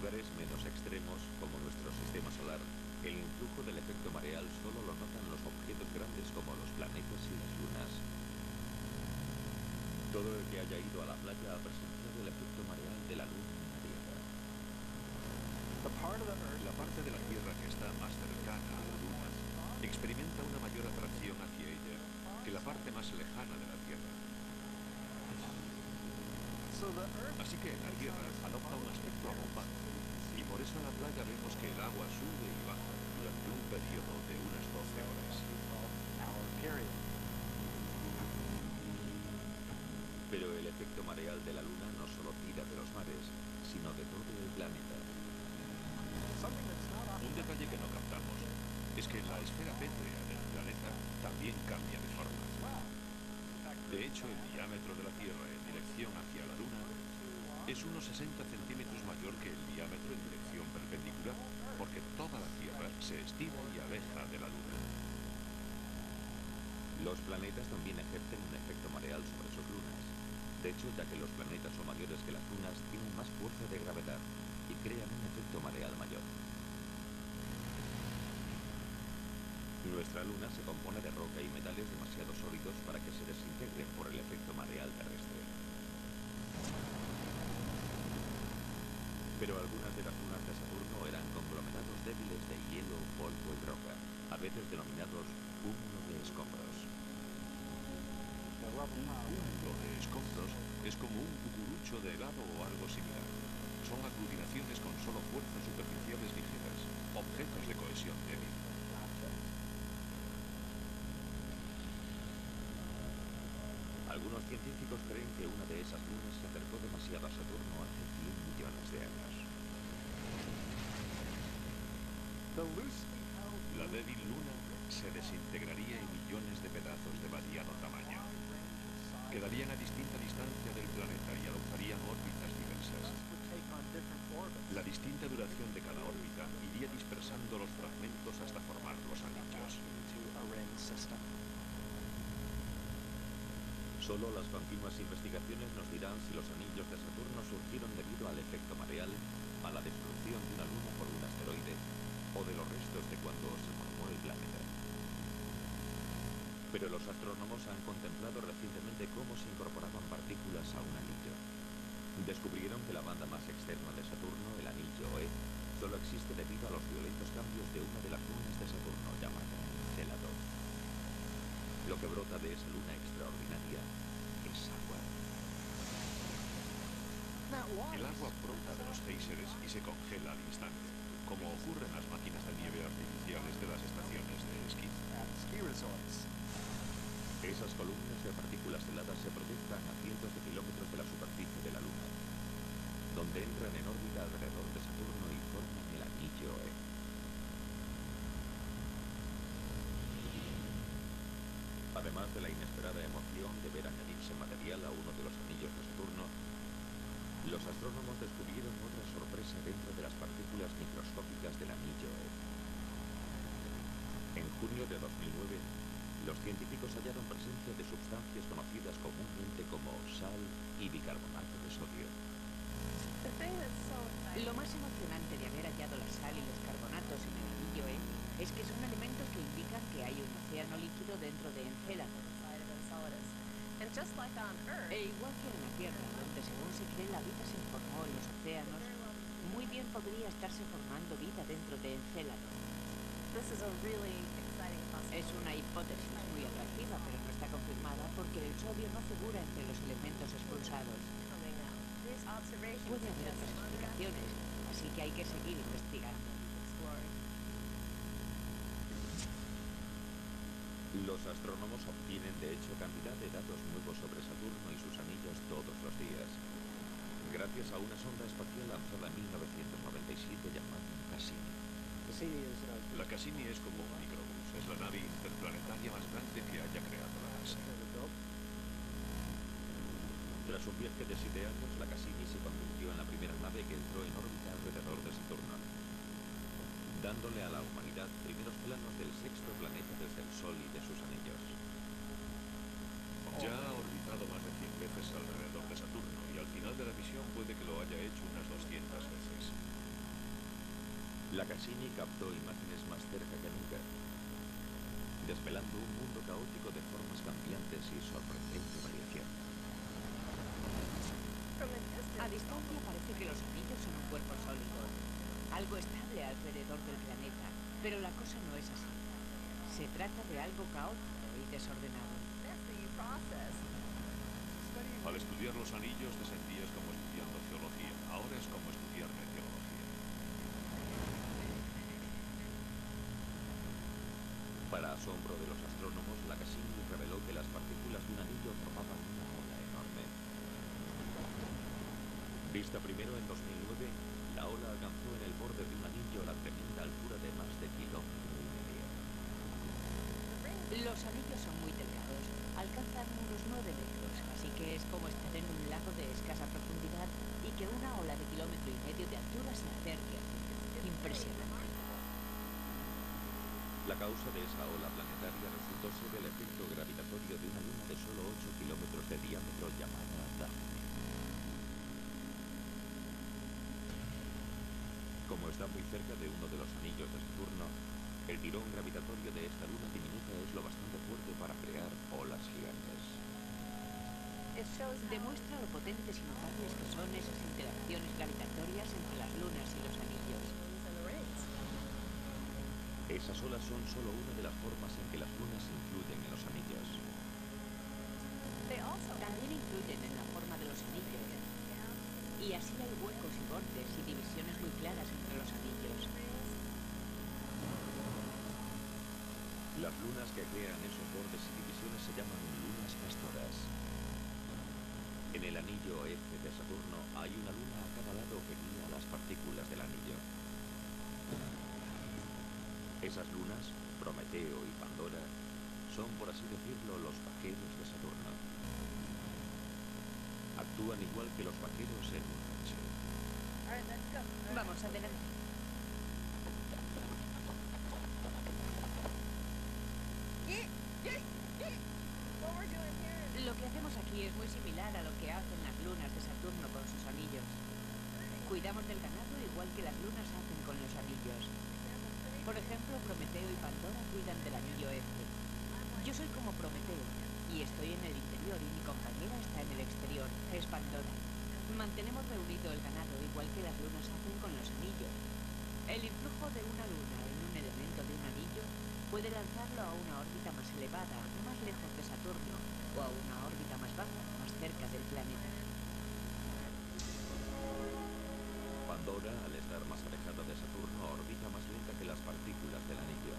lugares menos extremos, como nuestro sistema solar, el influjo del efecto mareal solo lo notan los objetos grandes como los planetas y las lunas. Todo el que haya ido a la playa ha presenciado el efecto mareal de la luna en la Tierra. La parte de la Tierra que está más cercana a la luna experimenta una mayor atracción hacia ella que la parte más lejana de la Tierra. Así que la Tierra adopta un aspecto abombado, y por eso en la playa vemos que el agua sube y baja durante un periodo de unas 12 horas. Pero el efecto mareal de la luna no solo tira de los mares, sino de todo el planeta. Un detalle que no captamos es que la esfera pétrea del planeta también cambia de forma. De hecho, el diámetro de la Tierra en dirección hacia la Luna es unos 60 centímetros mayor que el diámetro en dirección perpendicular, porque toda la Tierra se estira y aleja de la Luna. Los planetas también ejercen un efecto mareal sobre sus lunas. De hecho, ya que los planetas son mayores que las lunas, tienen más fuerza de gravedad y crean un efecto mareal mayor. Nuestra luna se compone de roca y metales demasiado sólidos para que se desintegren por el efecto mareal terrestre. Pero algunas de las lunas de Saturno eran conglomerados débiles de hielo, polvo y roca, a veces denominados cúmulo de escombros. Un cúmulo de escombros es como un cucurucho de helado o algo similar. Son aglutinaciones con solo fuerzas superficiales ligeras, objetos de cohesión débil. Algunos científicos creen que una de esas lunas se acercó demasiado a Saturno hace 100 millones de años. La débil luna se desintegraría en millones de pedazos de variado tamaño. Quedarían a distinta distancia del planeta y adoptarían órbitas diversas. La distinta duración de cada órbita iría dispersando los fragmentos hasta formar los anillos. Solo las continuas investigaciones nos dirán si los anillos de Saturno surgieron debido al efecto mareal, a la destrucción de una luna por un asteroide, o de los restos de cuando se formó el planeta. Pero los astrónomos han contemplado recientemente cómo se incorporaban partículas a un anillo. Descubrieron que la banda más externa de Saturno, el anillo E, solo existe debido a los violentos cambios de una de las lunas de Saturno, llamada Encélado. Lo que brota de esa luna extraordinaria es agua. El agua brota de los géiseres y se congela al instante, como ocurre en las máquinas de nieve artificiales de las estaciones de esquí. Esas columnas de partículas heladas se proyectan a cientos de kilómetros de la superficie de la Luna, donde entran en órbita alrededor de Saturno y forman el anillo E. Además de la inesperada emoción de ver añadirse material a uno de los anillos de Saturno, los astrónomos descubrieron otra sorpresa dentro de las partículas microscópicas del anillo E. En junio de 2009, los científicos hallaron presencia de sustancias conocidas comúnmente como sal y bicarbonato de sodio. Lo más emocionante de haber hallado la sal y los carbonatos en el anillo E es que son elementos que indican que hay un océano líquido dentro de Encélado. E igual que en la Tierra, donde según se cree la vida se formó en los océanos, muy bien podría estarse formando vida dentro de Encélado. Es una hipótesis muy atractiva, pero no está confirmada porque el sodio no figura entre los elementos expulsados. Puede haber otras explicaciones, así que hay que seguir investigando. Los astrónomos obtienen de hecho cantidad de datos nuevos sobre Saturno y sus anillos todos los días, gracias a una sonda espacial lanzada en 1997 llamada Cassini. La Cassini es como un microbús, es la nave interplanetaria más grande que haya creado la NASA. Tras un viaje de 7 años, la Cassini se convirtió en la primera nave que entró en órbita alrededor de Saturno, dándole a la humanidad primeros planos del sexto planeta desde el Sol y de sus anillos. Ya ha orbitado más de 100 veces alrededor de Saturno y al final de la misión puede que lo haya hecho unas 200 veces. La Cassini captó imágenes más cerca que nunca, desvelando un mundo caótico de formas cambiantes y sorprendente variación. A distancia parece que los anillos son un cuerpo sólido, algo estable alrededor del planeta, pero la cosa no es así. Se trata de algo caótico y desordenado. Al estudiar los anillos te sentías como estudiando geología. Ahora es como estudiar meteorología. Para asombro de los astrónomos, la Cassini reveló que las partículas de un anillo formaban una ola enorme. Vista primero en 2009, la ola alcanzó en el borde de un anillo la tremenda altura de más de 1,5 kilómetros. Los anillos son muy delgados, alcanzan unos 9 metros, así que es como estar en un lago de escasa profundidad y que una ola de 1,5 kilómetros de altura se acerque a ti. Impresionante. La causa de esa ola planetaria resultó ser el efecto gravitatorio de una luna de solo 8 kilómetros de diámetro llamada Daphne. Como está muy cerca de uno de los anillos de Saturno, el tirón gravitatorio de esta luna diminuta es lo bastante fuerte para crear olas gigantes. Demuestra lo potentes y notables que son esas interacciones gravitatorias entre las lunas y los anillos. Esas olas son solo una de las formas en que las lunas influyen en los anillos. También influyen en la forma de los anillos. Y así hay huecos y bordes y divisiones muy claras entre los anillos. Las lunas que crean esos bordes y divisiones se llaman lunas castoras. En el anillo F de Saturno hay una luna a cada lado que guía las partículas del anillo. Esas lunas, Prometeo y Pandora, son, por así decirlo, los vaqueros de Saturno. Actúan igual que los vaqueros en un rancho. Vamos, adelante. Lo que hacemos aquí es muy similar a lo que hacen las lunas de Saturno con sus anillos. Cuidamos del ganado igual que las lunas hacen con los anillos. Por ejemplo, Prometeo y Pandora cuidan del anillo F. Yo soy como Prometeo y estoy en el interior y mi compañera está en el exterior, es Pandora. Mantenemos reunido el ganado igual que las lunas hacen con los anillos. El influjo de una luna en un elemento de un anillo puede lanzarlo a una órbita más elevada, más lejos de Saturno, o a una órbita más baja, más cerca del planeta. Pandora, al estar más alejada de Saturno, orbita más lenta que las partículas del anillo.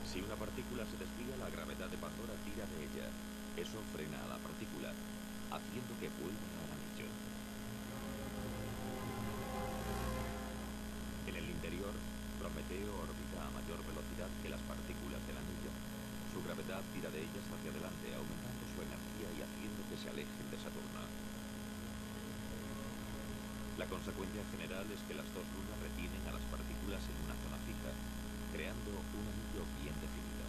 Si una partícula se desvía, la gravedad de Pandora tira de ella. Eso frena a la partícula, haciendo que vuelva al anillo. En el interior, Prometeo orbita a mayor velocidad que las partículas del anillo. Su gravedad tira de ellas hacia adelante, aumentando su energía y haciendo que se alejen de Saturno. La consecuencia general es que las dos lunas retienen a las partículas en una zona fija, creando un anillo bien definido.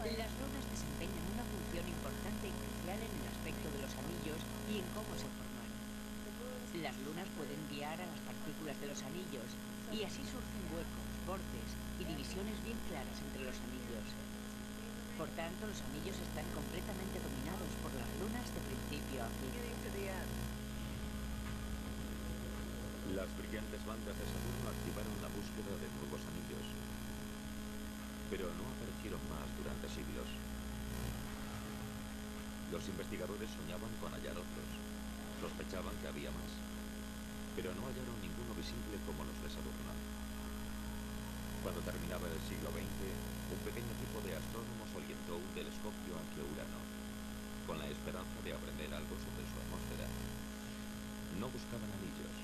Las lunas desempeñan una función importante y crucial en el aspecto de los anillos y en cómo se forman. Las lunas pueden guiar a las partículas de los anillos y así surgen huecos, bordes y divisiones bien claras entre los anillos. Por tanto, los anillos están completamente dominados por las lunas de principio a fin. Las brillantes bandas de Saturno activaron la búsqueda de nuevos anillos, pero no aparecieron más durante siglos. Los investigadores soñaban con hallar otros, sospechaban que había más, pero no hallaron ninguno visible como los de Saturno. Cuando terminaba el siglo XX, un pequeño equipo de astrónomos orientó un telescopio hacia Urano, con la esperanza de aprender algo sobre su atmósfera. No buscaban anillos,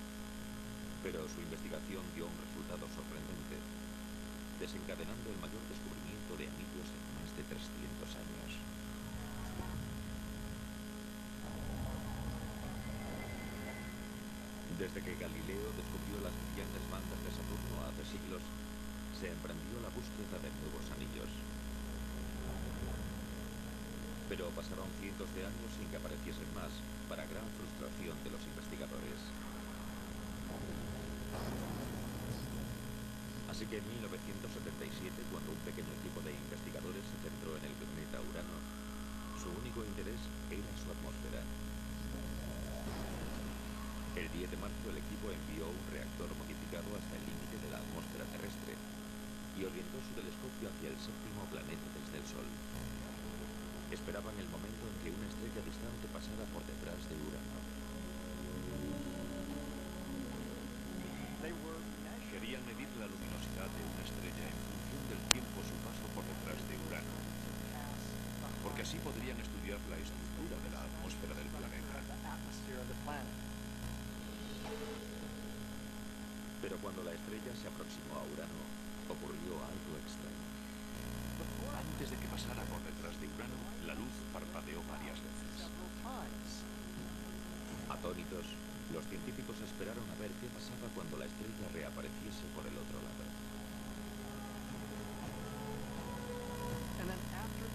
pero su investigación dio un resultado sorprendente, desencadenando el mayor descubrimiento de anillos en más de 300 años. Desde que Galileo descubrió las brillantes bandas de Saturno hace siglos, se emprendió la búsqueda de nuevos anillos. Pero pasaron cientos de años sin que apareciesen más, para gran frustración de los investigadores. que en 1977, cuando un pequeño equipo de investigadores se centró en el planeta Urano, su único interés era su atmósfera. El 10 de marzo el equipo envió un reactor modificado hasta el límite de la atmósfera terrestre y orientó su telescopio hacia el séptimo planeta desde el Sol. Esperaban el momento en que una estrella distante pasara por detrás de Urano. Querían medir la luminosidad de una estrella en función del tiempo su paso por detrás de Urano, porque así podrían estudiar la estructura de la atmósfera del planeta. Pero cuando la estrella se aproximó a Urano, ocurrió algo extraño. Antes de que pasara por detrás de Urano, la luz parpadeó varias veces. Atónitos, los científicos esperaron a ver qué pasaba cuando la estrella reapareciese por el otro lado.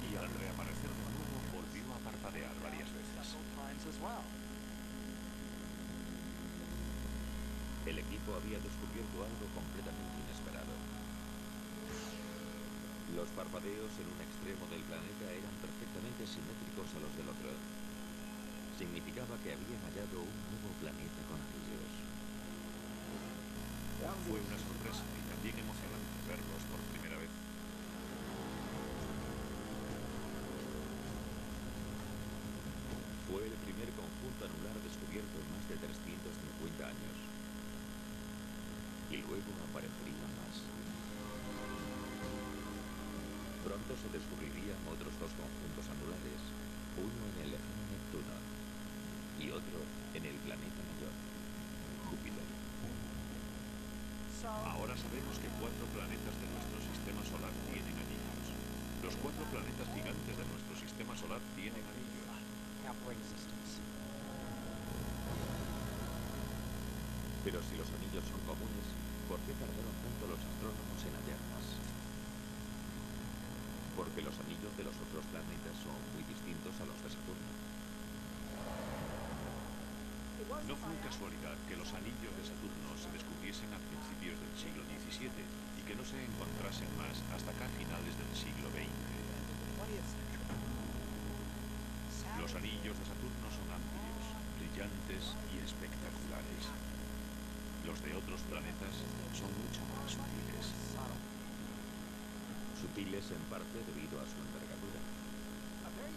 Y al reaparecer de nuevo, volvió a parpadear varias veces. El equipo había descubierto algo completamente inesperado. Los parpadeos en un extremo del planeta eran perfectamente simétricos a los del otro. Significaba que habían hallado un nuevo planeta con anillos. Fue una sorpresa y también emocionante verlos por primera vez. Fue el primer conjunto anular descubierto en más de 350 años. Y luego aparecerían más. Pronto se descubrirían otros dos conjuntos anulares, uno en el lejano Neptuno y otro en el planeta mayor, Júpiter. Ahora sabemos que 4 planetas de nuestro sistema solar tienen anillos. Los 4 planetas gigantes de nuestro sistema solar tienen anillos. Pero si los anillos son comunes, ¿por qué tardaron tanto los astrónomos en hallar más? Porque los anillos de los otros planetas son muy distintos a los de Saturno. No fue casualidad que los anillos de Saturno se descubriesen a principios del siglo XVII y que no se encontrasen más hasta acá a finales del siglo XX. Los anillos de Saturno son amplios, brillantes y espectaculares. Los de otros planetas son mucho más sutiles. Sutiles en parte debido a su envergadura.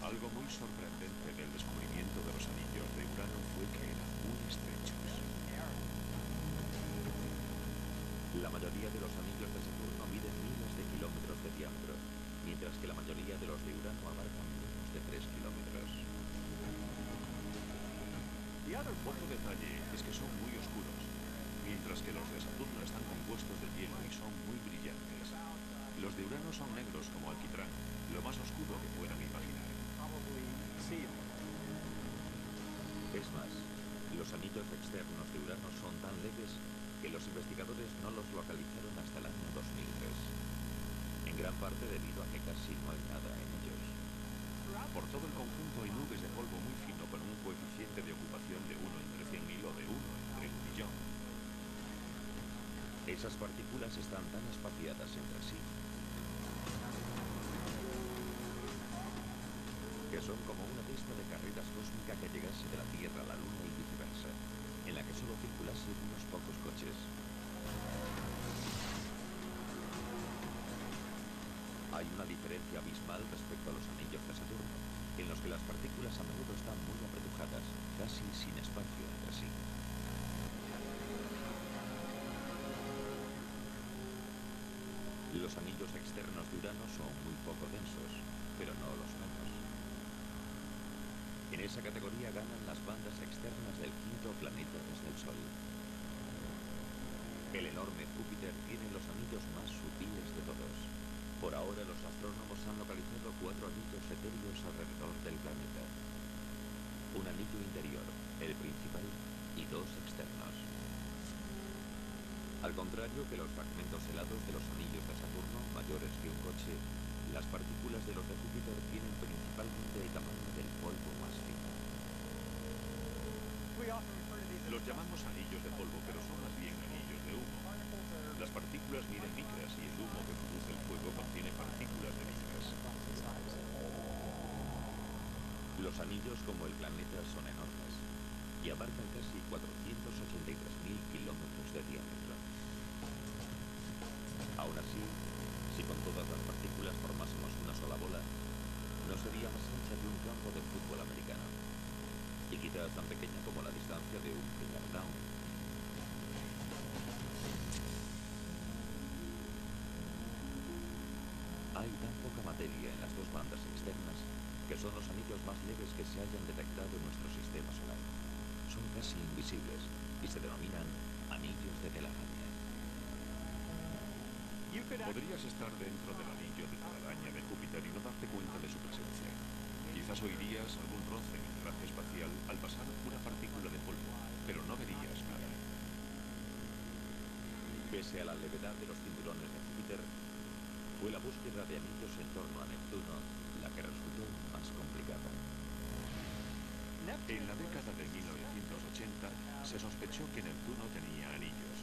Algo muy sorprendente del descubrimiento de los anillos de Urano fue que eran muy estrechos. La mayoría de los anillos de Saturno miden miles de kilómetros de diámetro, mientras que la mayoría de los de Urano abarcan menos de 3 kilómetros. Otro detalle es que son muy oscuros, mientras que los de Saturno están compuestos de hielo y son muy brillantes. Los de Urano son negros como alquitrán, lo más oscuro que puedan imaginar. Es más, los anillos externos de Urano son tan leves que los investigadores no los localizaron hasta el año 2003, en gran parte debido a que casi no hay nada en ellos. Por todo el conjunto hay nubes de polvo muy fino con un coeficiente de ocupación de 1 entre 100.000 o de 1 entre 1.000.000. Esas partículas están tan espaciadas entre sí que son como una pista de carreras cósmica que llegase de la Tierra a la Luna y viceversa, en la que solo circulasen unos pocos coches. Hay una diferencia abismal respecto a los anillos de Saturno, en los que las partículas a menudo están muy apretujadas, casi sin espacio entre sí. Los anillos externos de Urano son muy poco densos, pero no los menos. En esa categoría ganan las bandas externas del quinto planeta desde el Sol. El enorme Júpiter tiene los anillos más sutiles de todos. Por ahora los astrónomos han localizado 4 anillos etéreos alrededor del planeta. Un anillo interior, el principal, y 2 externos. Al contrario que los fragmentos helados de los anillos de Saturno, mayores que un coche, las partículas de los de Júpiter tienen principalmente el tamaño del polvo más fino. Los llamamos anillos de polvo, pero son más bien anillos de humo. Las partículas miden micras y el humo que produce el fuego contiene partículas de micras. Los anillos, como el planeta, son enormes y abarcan casi 483.000 kilómetros de diámetro. Aún así, si con todas las partículas formásemos una sola bola, no sería más ancha que un campo de fútbol americano, y quizás tan pequeña como la distancia de un primer down. Hay tan poca materia en las dos bandas externas que son los anillos más leves que se hayan detectado en nuestro sistema solar. Son casi invisibles y se denominan anillos de telaraña. Podrías estar dentro del anillo de telaraña de Júpiter y no darte cuenta de su presencia. Quizás oirías algún roce en el traje espacial al pasar una partícula de polvo, pero no verías nada. Pese a la levedad de los cinturones de Júpiter, fue la búsqueda de anillos en torno a Neptuno la que resultó más complicada. En la década de 1980 se sospechó que Neptuno tenía anillos,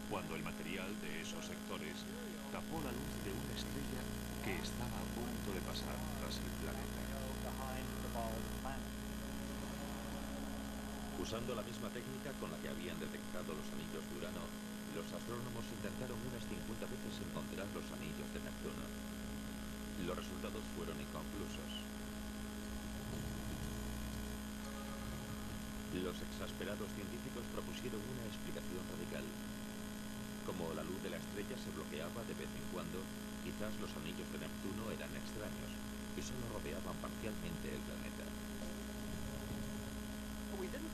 cuando el material de esos sectores tapó la luz de una estrella que estaba a punto de pasar tras el planeta. Usando la misma técnica con la que habían detectado los anillos de Urano, los astrónomos intentaron unas 50 veces encontrar los anillos de Neptuno. Los resultados fueron inconclusos. Los exasperados científicos propusieron una explicación radical. Como la luz de la estrella se bloqueaba de vez en cuando, quizás los anillos de Neptuno eran extraños y solo rodeaban parcialmente el planeta.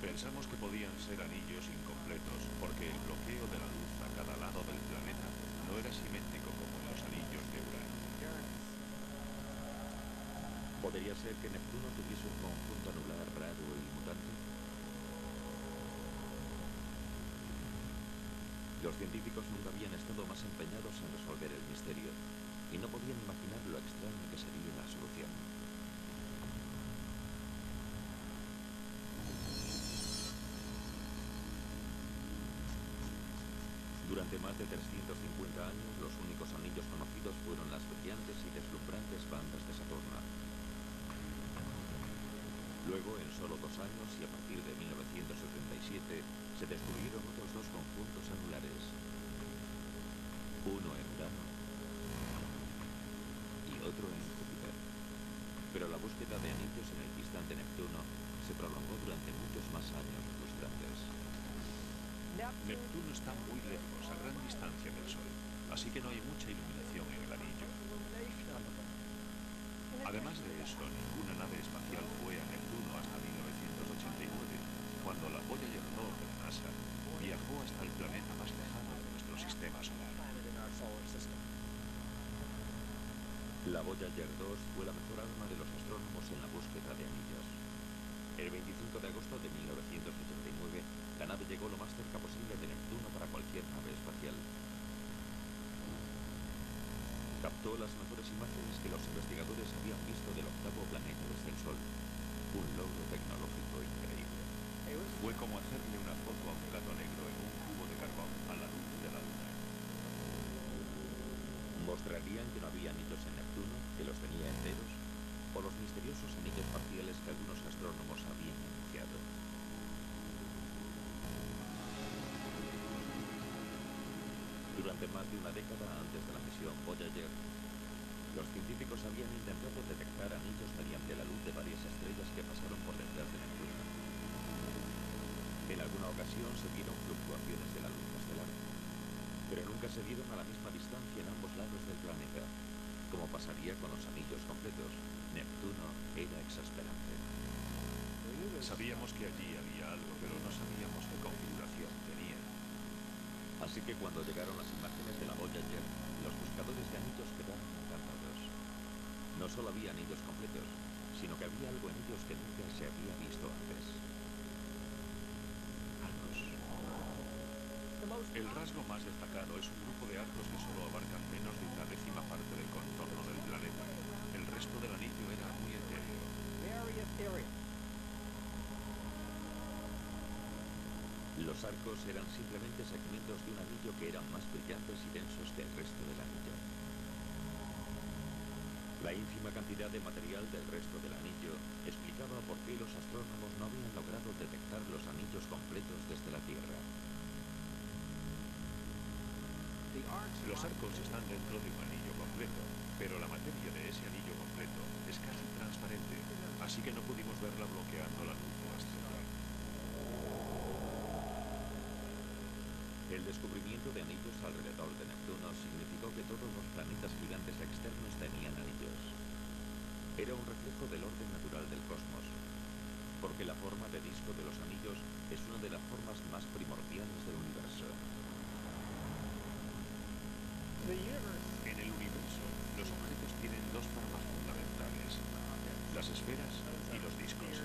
Pensamos que podían ser anillos incompletos, porque el bloqueo de la luz a cada lado del planeta no era simétrico como en los anillos de Urano. ¿Podría ser que Neptuno tuviese un conjunto anular raro y mutante? Los científicos nunca habían estado más empeñados en resolver el misterio y no podían imaginar lo extraño que sería la solución. Durante más de 350 años, los únicos anillos conocidos fueron las brillantes y deslumbrantes bandas de Saturno. Luego, en solo 2 años y a partir de 1977, se descubrieron otros dos conjuntos anulares. Uno en Urano y otro en Júpiter. Pero la búsqueda de anillos en el distante Neptuno se prolongó durante muchos más años frustrantes. Neptuno está muy lejos, a gran distancia del Sol, así que no hay mucha iluminación en el anillo. Además de eso, ninguna nave espacial fue a Neptuno hasta 1989, cuando la Voyager 2 de la NASA viajó hasta el planeta más lejano de nuestro sistema solar. La Voyager 2 fue la mejor arma de los astrónomos en la búsqueda de anillos. El 25 de agosto de 1989, la nave llegó lo más cerca posible de Neptuno para cualquier nave espacial. Captó las mejores imágenes que los investigadores habían visto del octavo planeta desde el Sol. Un logro tecnológico increíble. Fue como hacerle una foto a un gato negro en un cubo de carbón a la luz de la luna. ¿Mostrarían que no había anillos en Neptuno, que los tenía enteros? ¿O los misteriosos anillos parciales que algunos astrónomos habían anunciado? Durante más de una década antes de la misión Voyager, los científicos habían intentado detectar anillos mediante la luz de varias estrellas que pasaron por detrás de Neptuno. En alguna ocasión se vieron fluctuaciones de la luz estelar, pero nunca se dieron a la misma distancia en ambos lados del planeta. Como pasaría con los anillos completos, Neptuno era exasperante. Sabíamos que allí había algo, pero no sabíamos qué configuración tenía. Así que cuando llegaron las imágenes de la Voyager, los buscadores de anillos quedaron encantados. No solo había anillos completos, sino que había algo en ellos que nunca se había visto antes. Arcos. El rasgo más destacado es un grupo de arcos que solo abarcan menos de una décima parte del contorno del planeta. El resto del anillo era muy etéreo. Los arcos eran simplemente segmentos de un anillo que eran más brillantes y densos que el resto del anillo. La ínfima cantidad de material del resto del anillo explicaba por qué los astrónomos no habían logrado detectar los anillos completos desde la Tierra. Los arcos están dentro de un anillo completo, pero la materia de ese anillo completo es casi transparente, así que no pudimos verla bloqueando la luz de la estrella. El descubrimiento de anillos alrededor de Neptuno significó que todos los planetas gigantes externos tenían anillos. Era un reflejo del orden natural del cosmos, porque la forma de disco de los anillos es una de las formas más primordiales del universo. En el universo, los objetos tienen dos formas fundamentales: las esferas y los discos.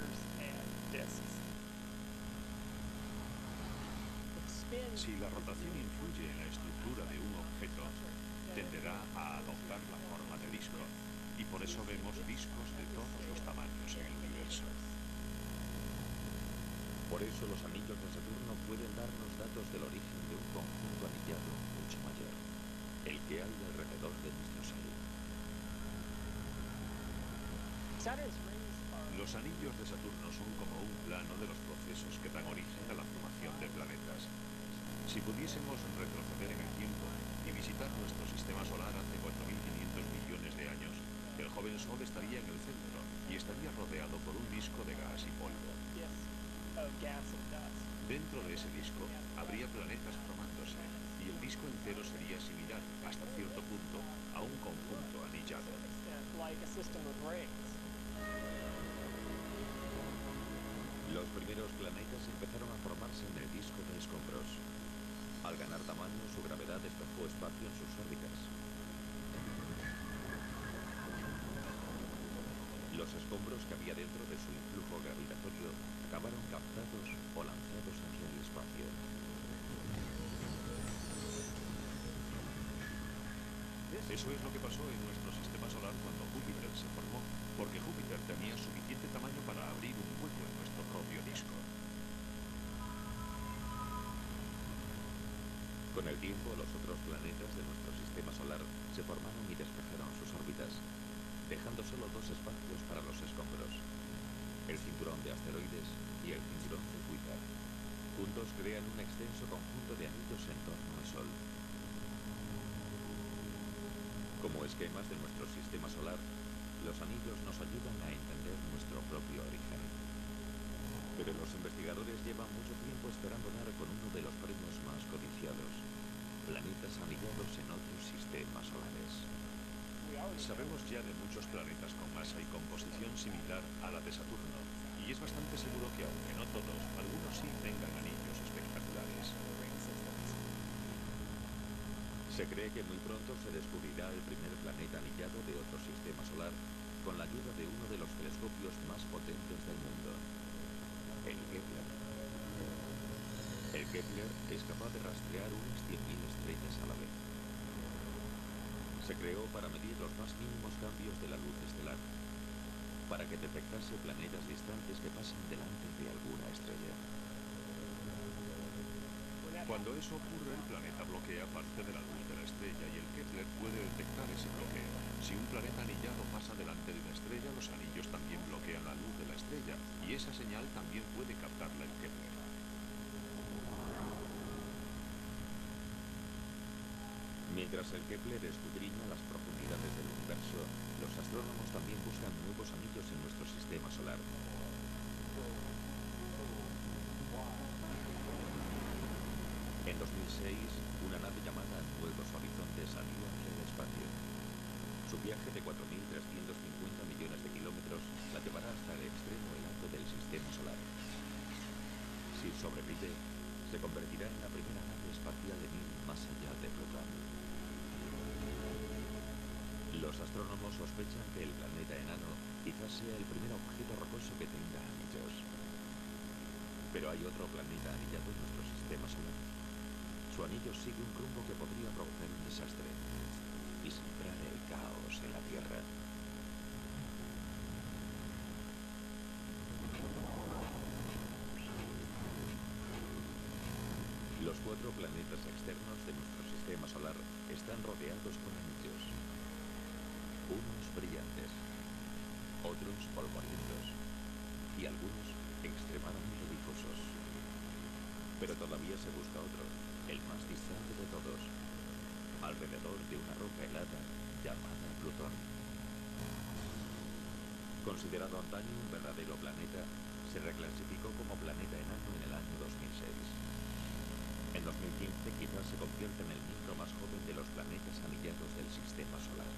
Si la rotación influye en la estructura de un objeto, tenderá a adoptar la forma de disco, y por eso vemos discos de todos los tamaños en el universo. Por eso los anillos de Saturno pueden darnos datos del origen de un conjunto anillado mucho mayor, el que hay alrededor de nuestro Sol. Los anillos de Saturno son como un plano de los procesos que dan origen a la formación de planetas. Si pudiésemos retroceder en el tiempo y visitar nuestro sistema solar hace 4.500 millones de años, el joven Sol estaría en el centro y estaría rodeado por un disco de gas y polvo. Dentro de ese disco habría planetas formándose y el disco entero sería similar, hasta cierto punto, a un conjunto anillado. Los primeros planetas empezaron a formarse en el disco de escombros. Al ganar tamaño, su gravedad despejó espacio en sus órbitas. Los escombros que había dentro de su influjo gravitatorio acabaron captados o lanzados hacia el espacio. Eso es lo que pasó en nuestro sistema solar cuando Júpiter se formó, porque Júpiter tenía suficiente tamaño para abrir un hueco en nuestro propio disco. Con el tiempo, los otros planetas de nuestro sistema solar se formaron y despejaron sus órbitas, dejando solo dos espacios para los escombros: el cinturón de asteroides y el cinturón de Kuiper. Juntos crean un extenso conjunto de anillos en torno al Sol. Como esquemas de nuestro sistema solar, los anillos nos ayudan a entender nuestro propio origen. Pero los investigadores llevan mucho tiempo esperando dar con uno de los premios más codiciados: planetas anillados en otros sistemas solares. Sabemos ya de muchos planetas con masa y composición similar a la de Saturno, y es bastante seguro que, aunque no todos, algunos sí tengan anillos espectaculares. Se cree que muy pronto se descubrirá el primer planeta anillado de otro sistema solar con la ayuda de uno de los telescopios más potentes del mundo, el Kepler. El Kepler es capaz de rastrear unas 100.000 estrellas a la vez. Se creó para medir los más mínimos cambios de la luz estelar, para que detectase planetas distantes que pasan delante de alguna estrella. Cuando eso ocurre, el planeta bloquea parte de la luz de la estrella y el Kepler puede detectar ese bloqueo. Si un planeta anillado pasa delante de una estrella, los anillos también bloquean la luz de la estrella y esa señal también puede captarla el Kepler. Mientras el Kepler escudriña las profundidades del universo, los astrónomos también buscan nuevos anillos en nuestro sistema solar. En 2006, una nave llamada Nuevos Horizontes salió hacia el espacio. Su viaje de 4.350 millones de kilómetros la llevará hasta el extremo helado del sistema solar. Si sobrevive, se convertirá en la primera nave espacial en ir más allá de Plutón. Los astrónomos sospechan que el planeta enano quizás sea el primer objeto rocoso que tenga anillos. Pero hay otro planeta anillado en nuestro sistema solar. Su anillo sigue un rumbo que podría provocar un desastre y sembrar el caos en la Tierra. 4 planetas externos de nuestro sistema solar están rodeados por anillos. Unos brillantes, otros polvorientos y algunos extremadamente difusos. Pero todavía se busca otro, el más distante de todos, alrededor de una roca helada llamada Plutón. Considerado antaño un verdadero planeta, se reclasificó como planeta enano en el año 2006. En 2015 quizás se convierta en el miembro más joven de los planetas anillados del sistema solar.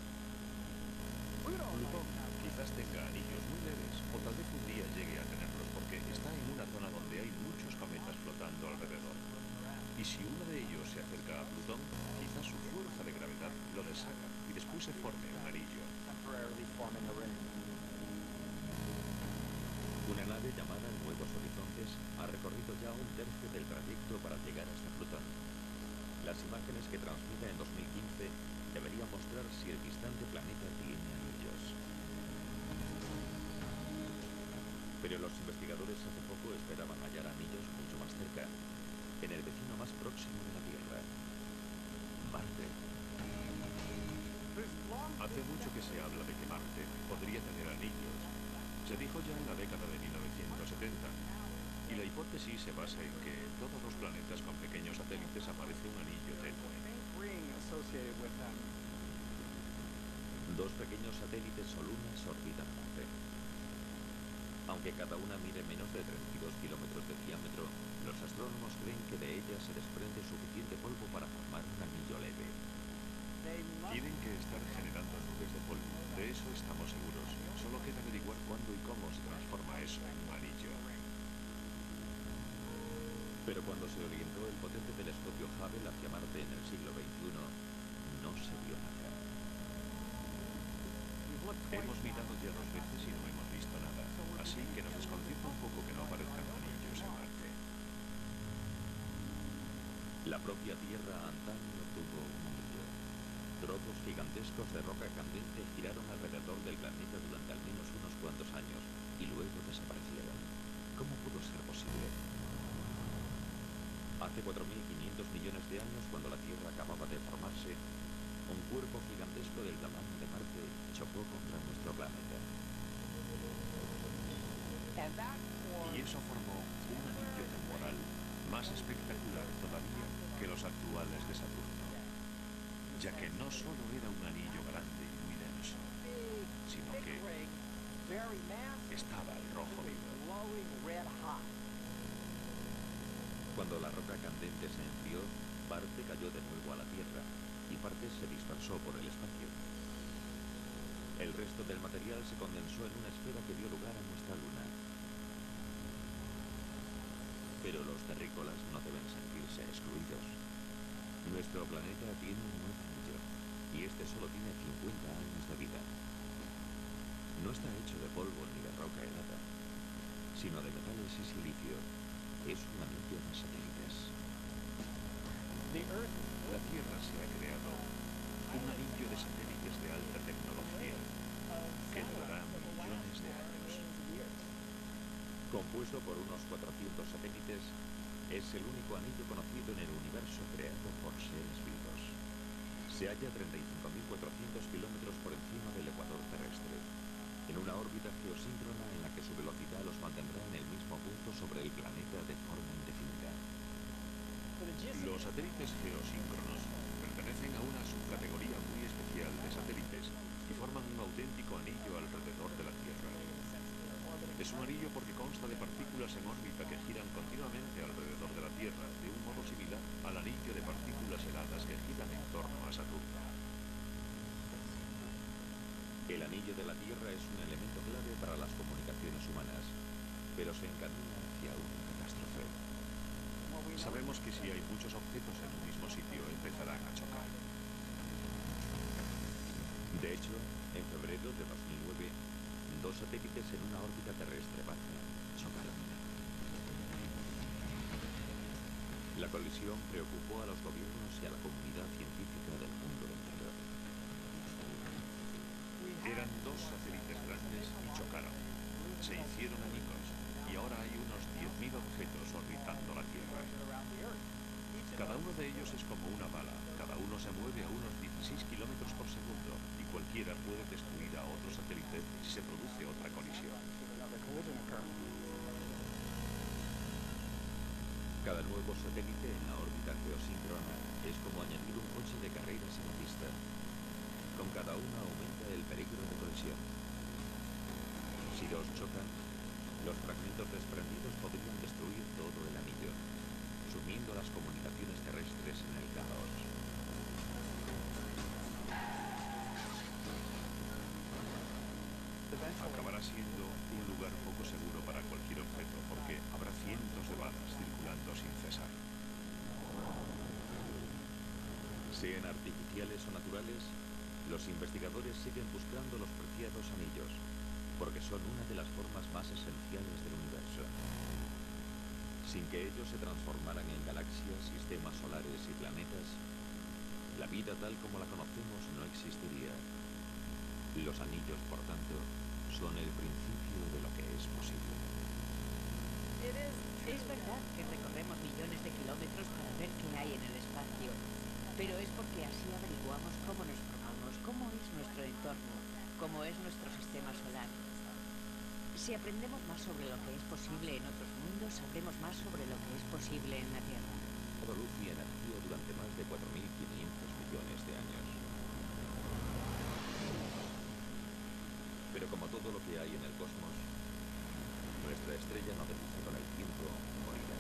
Plutón quizás tenga anillos muy leves, o tal vez un día llegue a tenerlos porque está en una zona donde hay muchos cometas flotando alrededor. Y si uno de ellos se acerca a Plutón, quizás su fuerza de gravedad lo deshaga y después se forme un anillo. Una nave llamada Nuevos Horizontes ha recorrido ya un tercio del trayecto para llegar hasta Plutón. Las imágenes que transmite en 2015 deberían mostrar si el distante planeta tiene anillos. Pero los investigadores hace poco esperaban hallar anillos mucho más cerca, en el vecino más próximo de la Tierra, Marte. Hace mucho que se habla de que Marte podría tener anillos. Se dijo ya en la década de 1970. Y la hipótesis se basa en que en todos los planetas con pequeños satélites aparece un anillo tenue. Dos pequeños satélites o lunas orbitan Marte. Aunque cada una mide menos de 32 kilómetros de diámetro, los astrónomos creen que de ella se desprende suficiente polvo para formar un anillo leve. Tienen que estar generando nubes de polvo. De eso estamos seguros. Solo queda averiguar cuándo y cómo se transforma eso en un anillo. Pero cuando se orientó el potente telescopio Hubble hacia Marte en el siglo XXI, no se vio nada. Hemos mirado ya 2 veces y no hemos visto nada. Así que nos desconcierta un poco que no aparezcan anillos en Marte. La propia Tierra antaño tuvo un anillo. Trozos gigantescos de roca candente giraron alrededor del planeta durante al menos unos cuantos años y luego desaparecieron. ¿Cómo pudo ser posible? Hace 4.500 millones de años, cuando la Tierra acababa de formarse, un cuerpo gigantesco del tamaño de Marte chocó contra nuestro planeta. Y eso formó un anillo temporal más espectacular todavía que los actuales de Saturno, ya que no solo era un anillo grande y muy denso, sino que estaba al rojo vivo. Cuando la roca candente se enfrió, parte cayó de nuevo a la Tierra y parte se dispersó por el espacio. El resto del material se condensó en una esfera que dio lugar a nuestra Luna. Pero los terrícolas no deben sentirse excluidos. Nuestro planeta tiene un nuevo anillo, y este solo tiene 50 años de vida. No está hecho de polvo ni de roca helada, sino de metales y silicio. Es un anillo de satélites. La Tierra se ha creado un anillo de satélites de alta tecnología que durará millones de años. Compuesto por unos 400 satélites, es el único anillo conocido en el universo creado por seres vivos. Se halla 35.400 kilómetros por encima del ecuador terrestre, en una órbita geosíncrona en la que su velocidad los mantendrá en el mismo punto sobre el planeta de forma indefinida. Los satélites geosíncronos pertenecen a una subcategoría muy especial de satélites y forman un auténtico anillo alrededor de la Tierra. Es un anillo porque consta de partículas en órbita que giran continuamente alrededor de la Tierra, de un modo similar al anillo de partículas heladas que giran en torno a Saturno. El anillo de la Tierra es un elemento clave para las comunicaciones humanas, pero se encamina hacia una catástrofe. Sabemos que si hay muchos objetos en un mismo sitio, empezarán a chocar. De hecho, en febrero de 2009, dos satélites en una órbita terrestre baja chocaron. La colisión preocupó a los gobiernos y a la comunidad científica del mundo entero. Eran dos satélites grandes y chocaron. Se hicieron amigos y ahora hay unos 10.000 objetos orbitando la Tierra. Cada de ellos es como una bala. Cada uno se mueve a unos 16 kilómetros por segundo y cualquiera puede destruir a otro satélite si se produce otra colisión. Cada nuevo satélite en la órbita geosíncrona es como añadir un coche de carreras a la pista. Con cada una aumenta el peligro de colisión. Si dos chocan, los fragmentos desprendidos podrían destruir todo el anillo, sumiendo las comunicaciones terrestres en el caos. Acabará siendo un lugar poco seguro para cualquier objeto, porque habrá cientos de balas circulando sin cesar. Sean artificiales o naturales, los investigadores siguen buscando los preciados anillos, porque son una de las formas más esenciales del universo. Sin que ellos se transformaran en galaxias, sistemas solares y planetas, la vida tal como la conocemos no existiría. Los anillos, por tanto, son el principio de lo que es posible. Es verdad que recorremos millones de kilómetros para ver qué hay en el espacio, pero es porque así averiguamos cómo nos formamos, cómo es nuestro entorno, cómo es nuestro sistema solar. Si aprendemos más sobre lo que es posible en otros mundos, sabremos más sobre lo que es posible en la Tierra. Dado luz y energía durante más de 4.500 millones de años. Pero como todo lo que hay en el cosmos, nuestra estrella no demuestra con el tiempo morirá.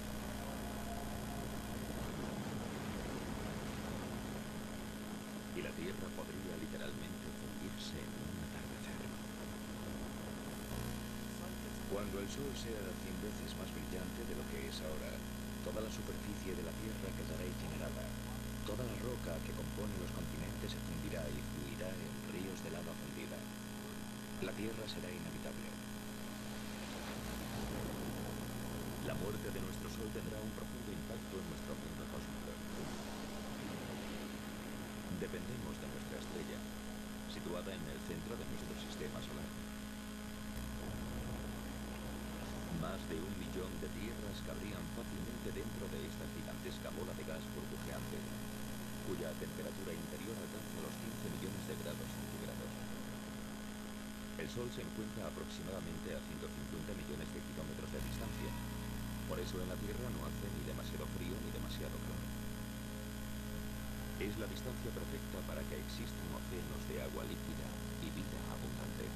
Y la Tierra podría literalmente fundirse en un atardecer. Cuando el Sol sea 100 veces más brillante de lo que es ahora, toda la superficie de la Tierra quedará incinerada. Toda la roca que compone los continentes se fundirá y fluirá en ríos de lava fundida. La Tierra será inhabitable. La muerte de nuestro Sol tendrá un profundo impacto en nuestro mundo cósmico. Dependemos de nuestra estrella, situada en el centro de nuestro sistema solar. Más de 1 millón de tierras cabrían fácilmente dentro de esta gigantesca bola de gas burbujeante, cuya temperatura interior alcanza los 15 millones de grados centígrados. El Sol se encuentra aproximadamente a 150 millones de kilómetros de distancia. Por eso en la Tierra no hace ni demasiado frío ni demasiado calor. Es la distancia perfecta para que existan océanos de agua líquida y vida abundante.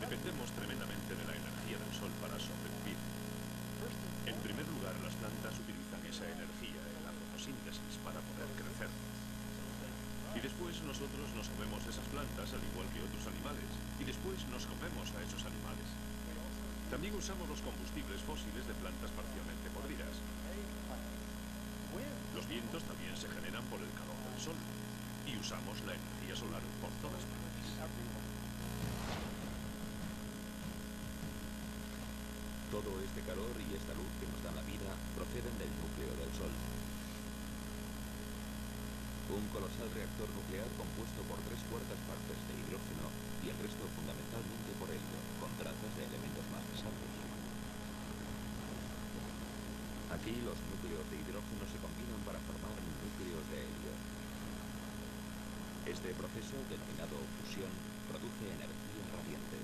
Dependemos tremendamente de la energía del Sol para sobrevivir. En primer lugar, las plantas utilizan esa energía en la fotosíntesis para poder crecer. Y después nosotros nos comemos esas plantas al igual que otros animales. Y después nos comemos a esos animales. También usamos los combustibles fósiles de plantas parcialmente podridas. Los vientos también se generan por el calor del Sol. Y usamos la energía solar por todas partes. Todo este calor y esta luz que nos da la vida proceden del núcleo del Sol. Un colosal reactor nuclear compuesto por 3/4 partes de hidrógeno y el resto fundamentalmente por helio, con trazas de elementos más pesados. Aquí los núcleos de hidrógeno se combinan para formar núcleos de helio. Este proceso, denominado fusión, produce energía radiante.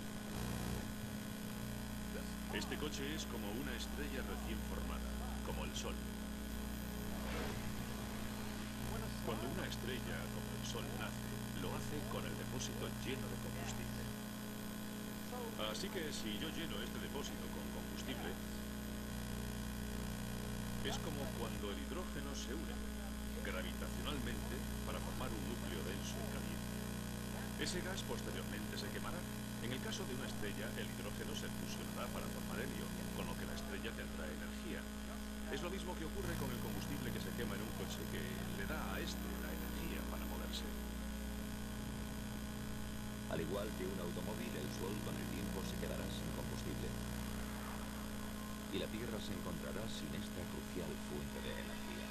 Este coche es como una estrella recién formada, como el Sol. Cuando una estrella, como el Sol, nace, lo hace con el depósito lleno de combustible. Así que si yo lleno este depósito con combustible, es como cuando el hidrógeno se une gravitacionalmente para formar un núcleo denso y caliente. Ese gas posteriormente se quemará. En el caso de una estrella, el hidrógeno se fusionará para formar helio, con lo que la estrella tendrá energía. Es lo mismo que ocurre con el combustible que se quema en un coche, que le da a este la energía para moverse. Al igual que un automóvil, el Sol con el tiempo se quedará sin combustible. Y la Tierra se encontrará sin esta crucial fuente de energía.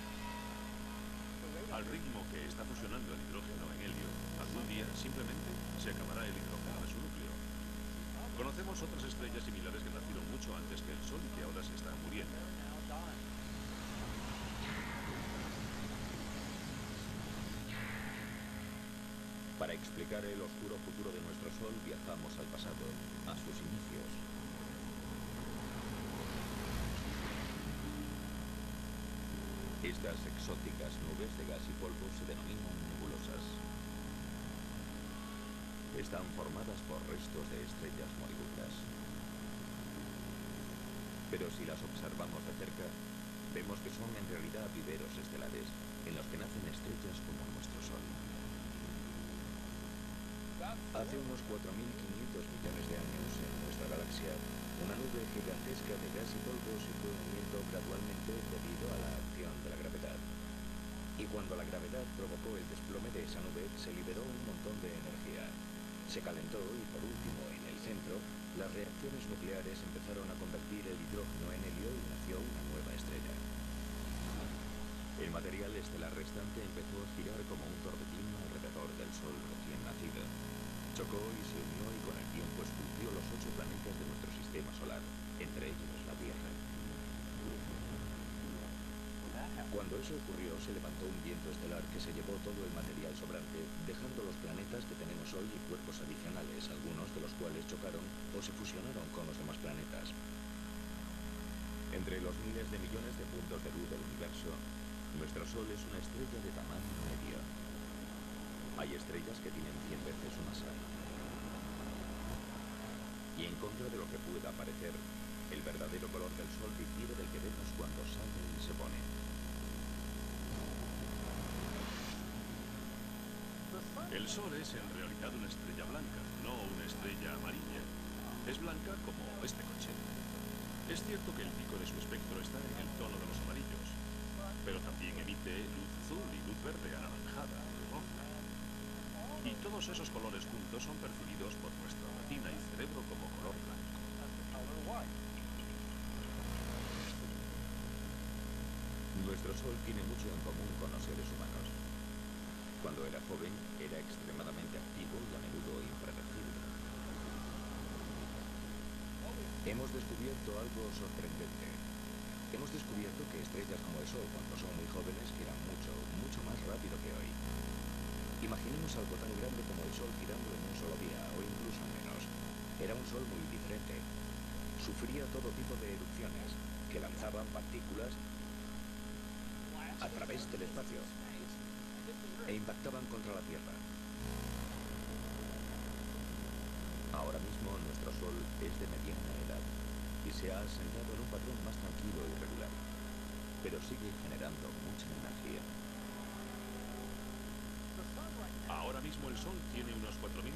Al ritmo que está fusionando el hidrógeno en helio, algún día simplemente se acabará el hidrógeno de su núcleo. Conocemos Conocemos otras estrellas similares que nacieron mucho antes que el Sol y que ahora se están muriendo. Para explicar el oscuro futuro de nuestro Sol, viajamos al pasado, a sus inicios. Estas exóticas nubes de gas y polvo se denominan nebulosas. Están formadas por restos de estrellas moribundas. Pero si las observamos de cerca, vemos que son en realidad viveros estelares, en los que nacen estrellas como nuestro Sol. Hace unos 4.500 millones de años, en nuestra galaxia, una nube gigantesca de gas y polvo se fue uniendo gradualmente debido a la acción de la gravedad. Y cuando la gravedad provocó el desplome de esa nube, se liberó un montón de energía. Se calentó y, por último, en el centro, las reacciones nucleares empezaron a convertir el hidrógeno en helio y nació una nueva estrella. El material estelar restante empezó a girar como un torbellino alrededor del Sol recién nacido. Chocó y se unió y con el tiempo esculpió los 8 planetas de nuestro sistema solar, entre ellos la Tierra. Cuando eso ocurrió, se levantó un viento estelar que se llevó todo el material sobrante, dejando los planetas que tenemos hoy y cuerpos adicionales, algunos de los cuales chocaron o se fusionaron con los demás planetas. Entre los miles de millones de puntos de luz del universo, nuestro Sol es una estrella de tamaño medio. Hay estrellas que tienen 100 veces su masa. Y en contra de lo que pueda parecer, el verdadero color del Sol difiere del que vemos cuando sale y se pone. El Sol es en realidad una estrella blanca, no una estrella amarilla. Es blanca como este coche. Es cierto que el pico de su espectro está en el tono de los amarillos, pero también emite luz azul y luz verde anaranjada y roja. Y todos esos colores juntos son percibidos por nuestra retina y cerebro como color blanco. Nuestro Sol tiene mucho en común con los seres humanos. Cuando era joven, era extremadamente activo y a menudo impredecible. Hemos descubierto algo sorprendente. Hemos descubierto que estrellas como el Sol, cuando son muy jóvenes, giran mucho, mucho más rápido que hoy. Imaginemos algo tan grande como el Sol girando en un solo día, o incluso menos. Era un Sol muy diferente. Sufría todo tipo de erupciones, que lanzaban partículas a través del espacio e impactaban contra la Tierra. Ahora mismo nuestro Sol es de mediana edad y se ha asentado en un patrón más tranquilo y regular, pero sigue generando mucha energía. Ahora mismo el Sol tiene unos 4.500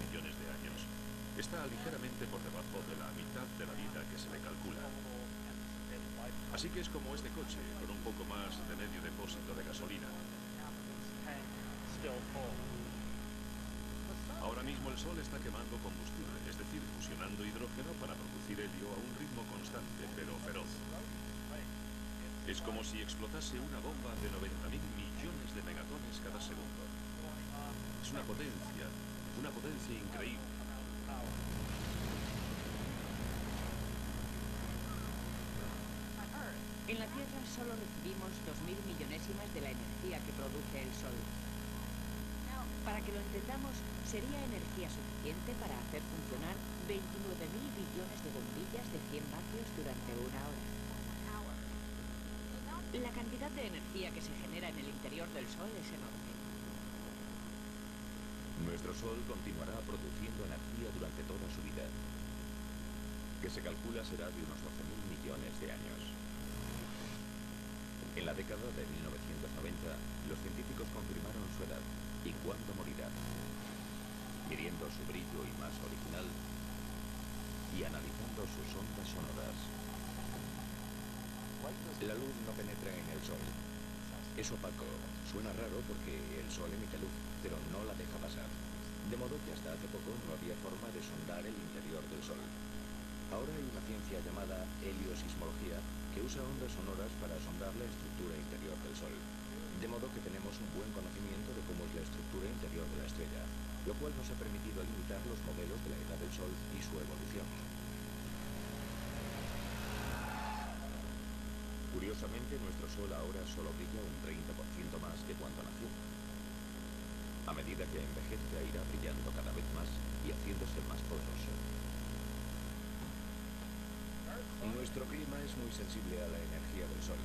millones de años. Está ligeramente por debajo de la mitad de la vida que se le calcula. Así que es como este coche, con un poco más de medio depósito de gasolina. Ahora mismo el Sol está quemando combustible, es decir, fusionando hidrógeno para producir helio a un ritmo constante, pero feroz. Es como si explotase una bomba de 90.000 millones de megatones cada segundo. Es una potencia increíble. En la Tierra solo recibimos 2.000 millonésimas de la energía que produce el Sol. Para que lo entendamos, sería energía suficiente para hacer funcionar 29.000 billones de bombillas de 100 vatios durante una hora. La cantidad de energía que se genera en el interior del Sol es enorme. Nuestro Sol continuará produciendo energía durante toda su vida, que se calcula será de unos 12.000 millones de años. En la década de 1990, los científicos confirmaron su edad y cuándo morirá, midiendo su brillo y masa original y analizando sus ondas sonoras. La luz no penetra en el Sol. Es opaco. Suena raro porque el Sol emite luz, pero no la deja pasar. De modo que hasta hace poco no había forma de sondar el interior del Sol. Ahora hay una ciencia llamada heliosismología que usa ondas sonoras para sondar la estructura interior del Sol. De modo que tenemos un buen conocimiento de cómo es la estructura interior de la estrella, lo cual nos ha permitido limitar los modelos de la edad del Sol y su evolución. Curiosamente, nuestro Sol ahora solo brilla un 30% más que cuando nació. A medida que envejezca irá brillando cada vez más y haciéndose más poderoso. Nuestro clima es muy sensible a la energía del Sol.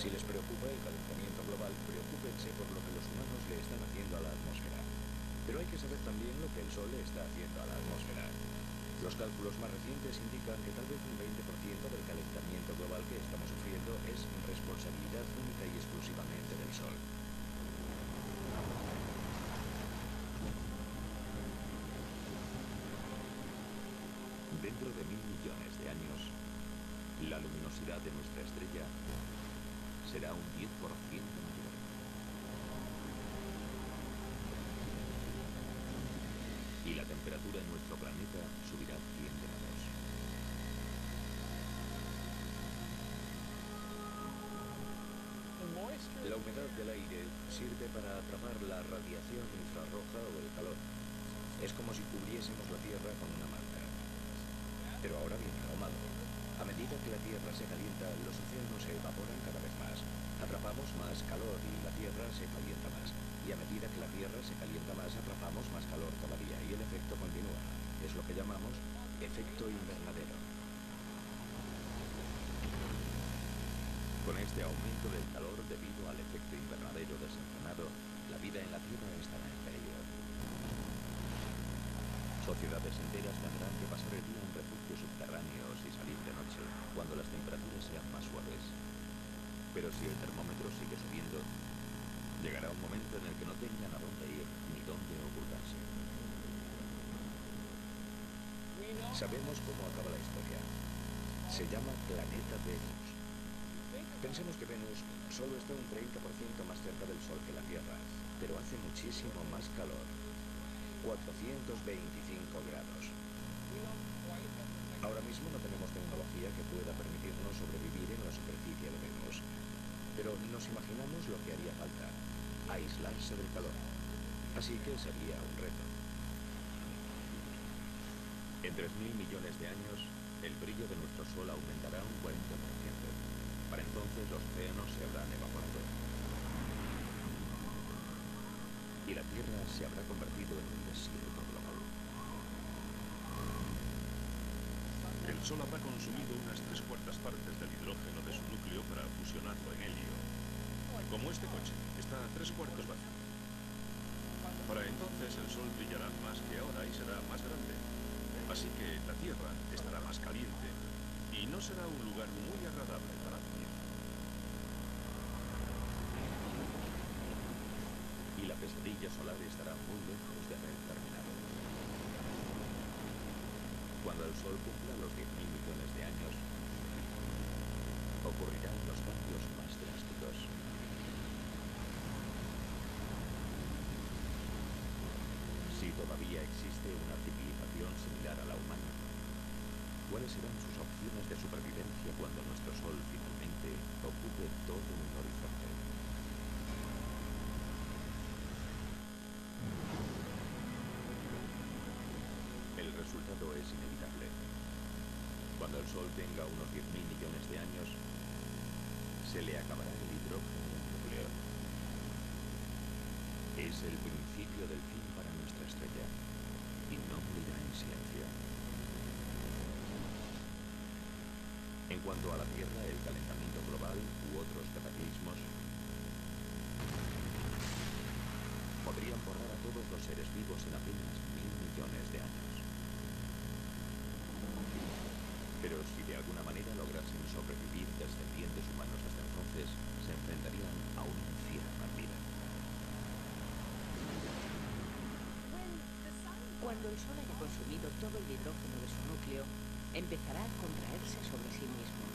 Si les preocupa el calentamiento global, preocúpense por lo que los humanos le están haciendo a la atmósfera. Pero hay que saber también lo que el Sol le está haciendo a la atmósfera. Los cálculos más recientes indican que tal vez un 20% del calentamiento global que estamos sufriendo es responsabilidad única y exclusivamente del Sol. Dentro de 1000 millones de años, la luminosidad de nuestra estrella será un 10% mayor. Y la temperatura en nuestro planeta subirá 100 grados. La humedad del aire sirve para atrapar la radiación infrarroja o el calor. Es como si cubriésemos la Tierra con una manta. Pero ahora viene lo malo. A medida que la Tierra se calienta, los océanos se evaporan cada vez más. Atrapamos más calor y la Tierra se calienta más. Y a medida que la Tierra se calienta más, atrapamos más calor todavía. Y el efecto continúa. Es lo que llamamos efecto invernadero. Con este aumento del calor debido al efecto invernadero desenfrenado, la vida en la Tierra estará en peligro. Sociedades enteras tendrán que pasar el día en refugios subterráneos y salir de noche, cuando las temperaturas sean más suaves. Pero si el termómetro sigue subiendo, llegará un momento en el que no tengan a dónde ir ni dónde ocultarse. Sabemos cómo acaba la historia. Se llama planeta Venus. Pensemos que Venus solo está un 30% más cerca del Sol que la Tierra, pero hace muchísimo más calor. 425 grados. Ahora mismo no tenemos tecnología que pueda permitirnos sobrevivir en la superficie de Venus, pero nos imaginamos lo que haría falta: aislarse del calor. Así que sería un reto. En 3000 millones de años, el brillo de nuestro Sol aumentará un 40%. Para entonces los océanos se habrán evaporado. Y la Tierra se habrá convertido en un desierto global. El Sol habrá consumido unas 3/4 partes del hidrógeno de su núcleo para fusionarlo en helio. Como este coche, está a 3/4 vacío. Para entonces el Sol brillará más que ahora y será más grande. Así que la Tierra estará más caliente y no será un lugar muy agradable para vivir. Y la pesadilla solar estará muy lejos de haber terminado. Cuando el Sol cumpla los 10.000 millones de años, ocurrirán los cambios más drásticos. Si todavía existe una civilización similar a la humana, ¿cuáles serán sus opciones de supervivencia cuando nuestro Sol finalmente ocupe todo un horizonte? El resultado es inevitable. Cuando el Sol tenga unos 10.000 millones de años, se le acabará el hidrógeno del núcleo. Es el principio del fin para nuestra estrella, y no morirá en silencio. En cuanto a la Tierra, el calentamiento global u otros cataclismos podrían borrar a todos los seres vivos en apenas 1000 millones de años. Pero si de alguna manera lograsen sobrevivir descendientes humanos hasta entonces, se enfrentarían a una infierno vida. Cuando el Sol haya consumido todo el hidrógeno de su núcleo, empezará a contraerse sobre sí mismo.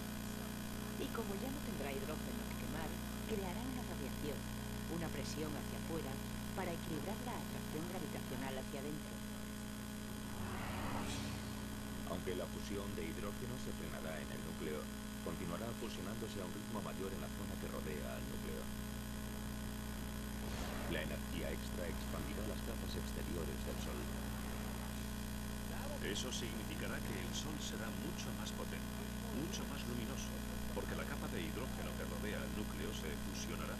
Y como ya no tendrá hidrógeno que quemar, creará una radiación, una presión hacia afuera, para equilibrar la atracción gravitacional hacia adentro. Aunque la fusión de hidrógeno se frenará en el núcleo, continuará fusionándose a un ritmo mayor en la zona que rodea al núcleo. La energía extra expandirá las capas exteriores del Sol. Eso significará que el Sol será mucho más potente, mucho más luminoso. porque la capa de hidrógeno que rodea el núcleo se fusionará,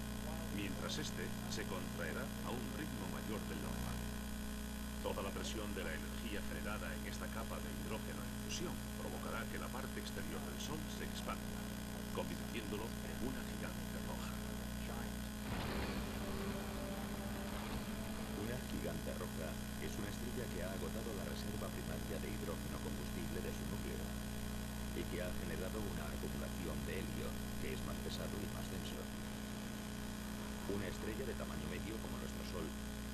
mientras este se contraerá a un ritmo mayor del normal. Toda la presión de la energía generada en esta capa de hidrógeno en fusión provocará que la parte exterior del Sol se expanda, convirtiéndolo en una gigante roja. Una gigante roja es una estrella que ha agotado la reserva primaria de hidrógeno combustible de su núcleo y que ha generado una acumulación de helio que es más pesado y más denso. Una estrella de tamaño medio como nuestro Sol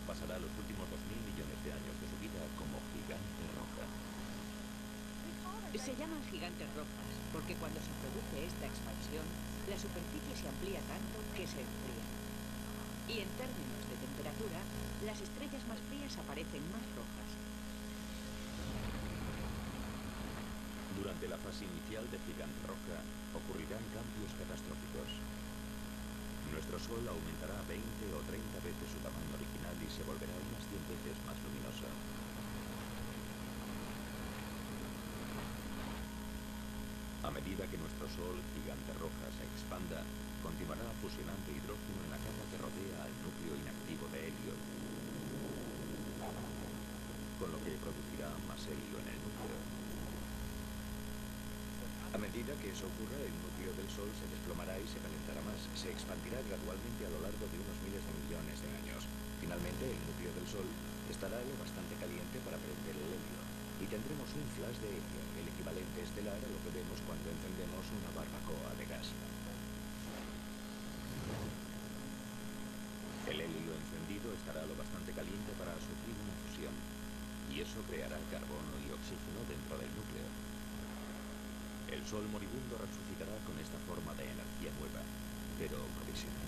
pasará los últimos 2000 millones de años de su vida como gigante roja. Se llaman gigantes rojas porque cuando se produce esta expansión, la superficie se amplía tanto que se enfría. Y en términos de temperatura, las estrellas más frías aparecen más rojas. Durante la fase inicial de gigante roja ocurrirán cambios catastróficos. Nuestro Sol aumentará 20 o 30 veces su tamaño original y se volverá unas 100 veces más luminoso. A medida que nuestro Sol gigante roja se expanda, continuará fusionando hidrógeno en la capa que rodea al núcleo inactivo de helio, con lo que producirá más helio en el núcleo. A medida que eso ocurra, el núcleo del Sol se desplomará y se calentará más. Se expandirá gradualmente a lo largo de unos miles de millones de años. Finalmente, el núcleo del Sol estará lo bastante caliente para prender el helio. Y tendremos un flash de helio, el equivalente estelar a lo que vemos cuando encendemos una barbacoa de gas. El helio encendido estará lo bastante caliente para sufrir una fusión, y eso creará carbono y oxígeno dentro del núcleo. El Sol moribundo resucitará con esta forma de energía nueva, pero provisional.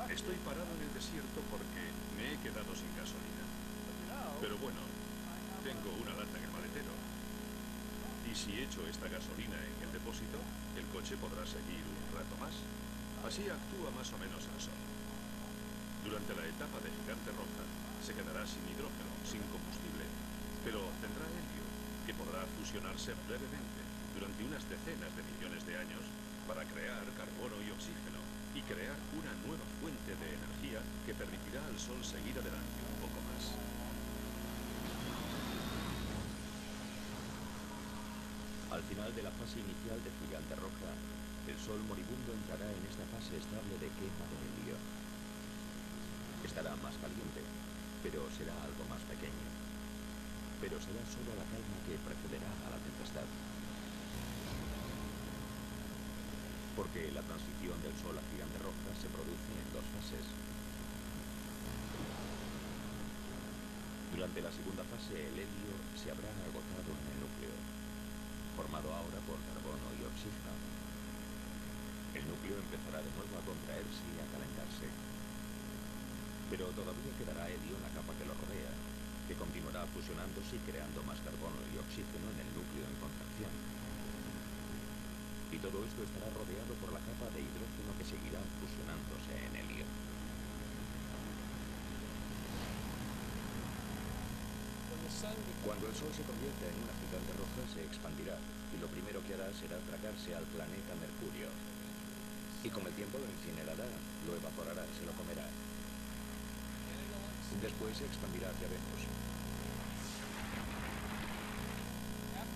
Estoy parado en el desierto porque me he quedado sin gasolina. Pero bueno, tengo una lata en el maletero. Y si echo esta gasolina en el depósito, el coche podrá seguir un rato más. Así actúa más o menos el Sol. Durante la etapa de gigante roja, se quedará sin hidrógeno, sin combustible, pero tendrá helio, que podrá fusionarse brevemente durante unas decenas de millones de años para crear carbono y oxígeno y crear una nueva fuente de energía que permitirá al Sol seguir adelante un poco más. Al final de la fase inicial de gigante roja, el Sol moribundo entrará en esta fase estable de quema de helio. Estará más caliente, pero será algo más pequeño. Pero será solo la calma que precederá a la tempestad. Porque la transición del Sol a gigante roja se produce en dos fases. Durante la segunda fase, el helio se habrá agotado en el núcleo, formado ahora por carbono y oxígeno. El núcleo empezará de nuevo a contraerse y a calentarse. Pero todavía quedará helio en la capa que lo rodea, que continuará fusionándose y creando más carbono y oxígeno en el núcleo en contracción. Y todo esto estará rodeado por la capa de hidrógeno que seguirá fusionándose en helio. Cuando el Sol se convierta en una gigante roja, se expandirá, y lo primero que hará será tragarse al planeta Mercurio. Y con el tiempo lo incinerará, lo evaporará, se lo comerá. Después se expandirá hacia Venus.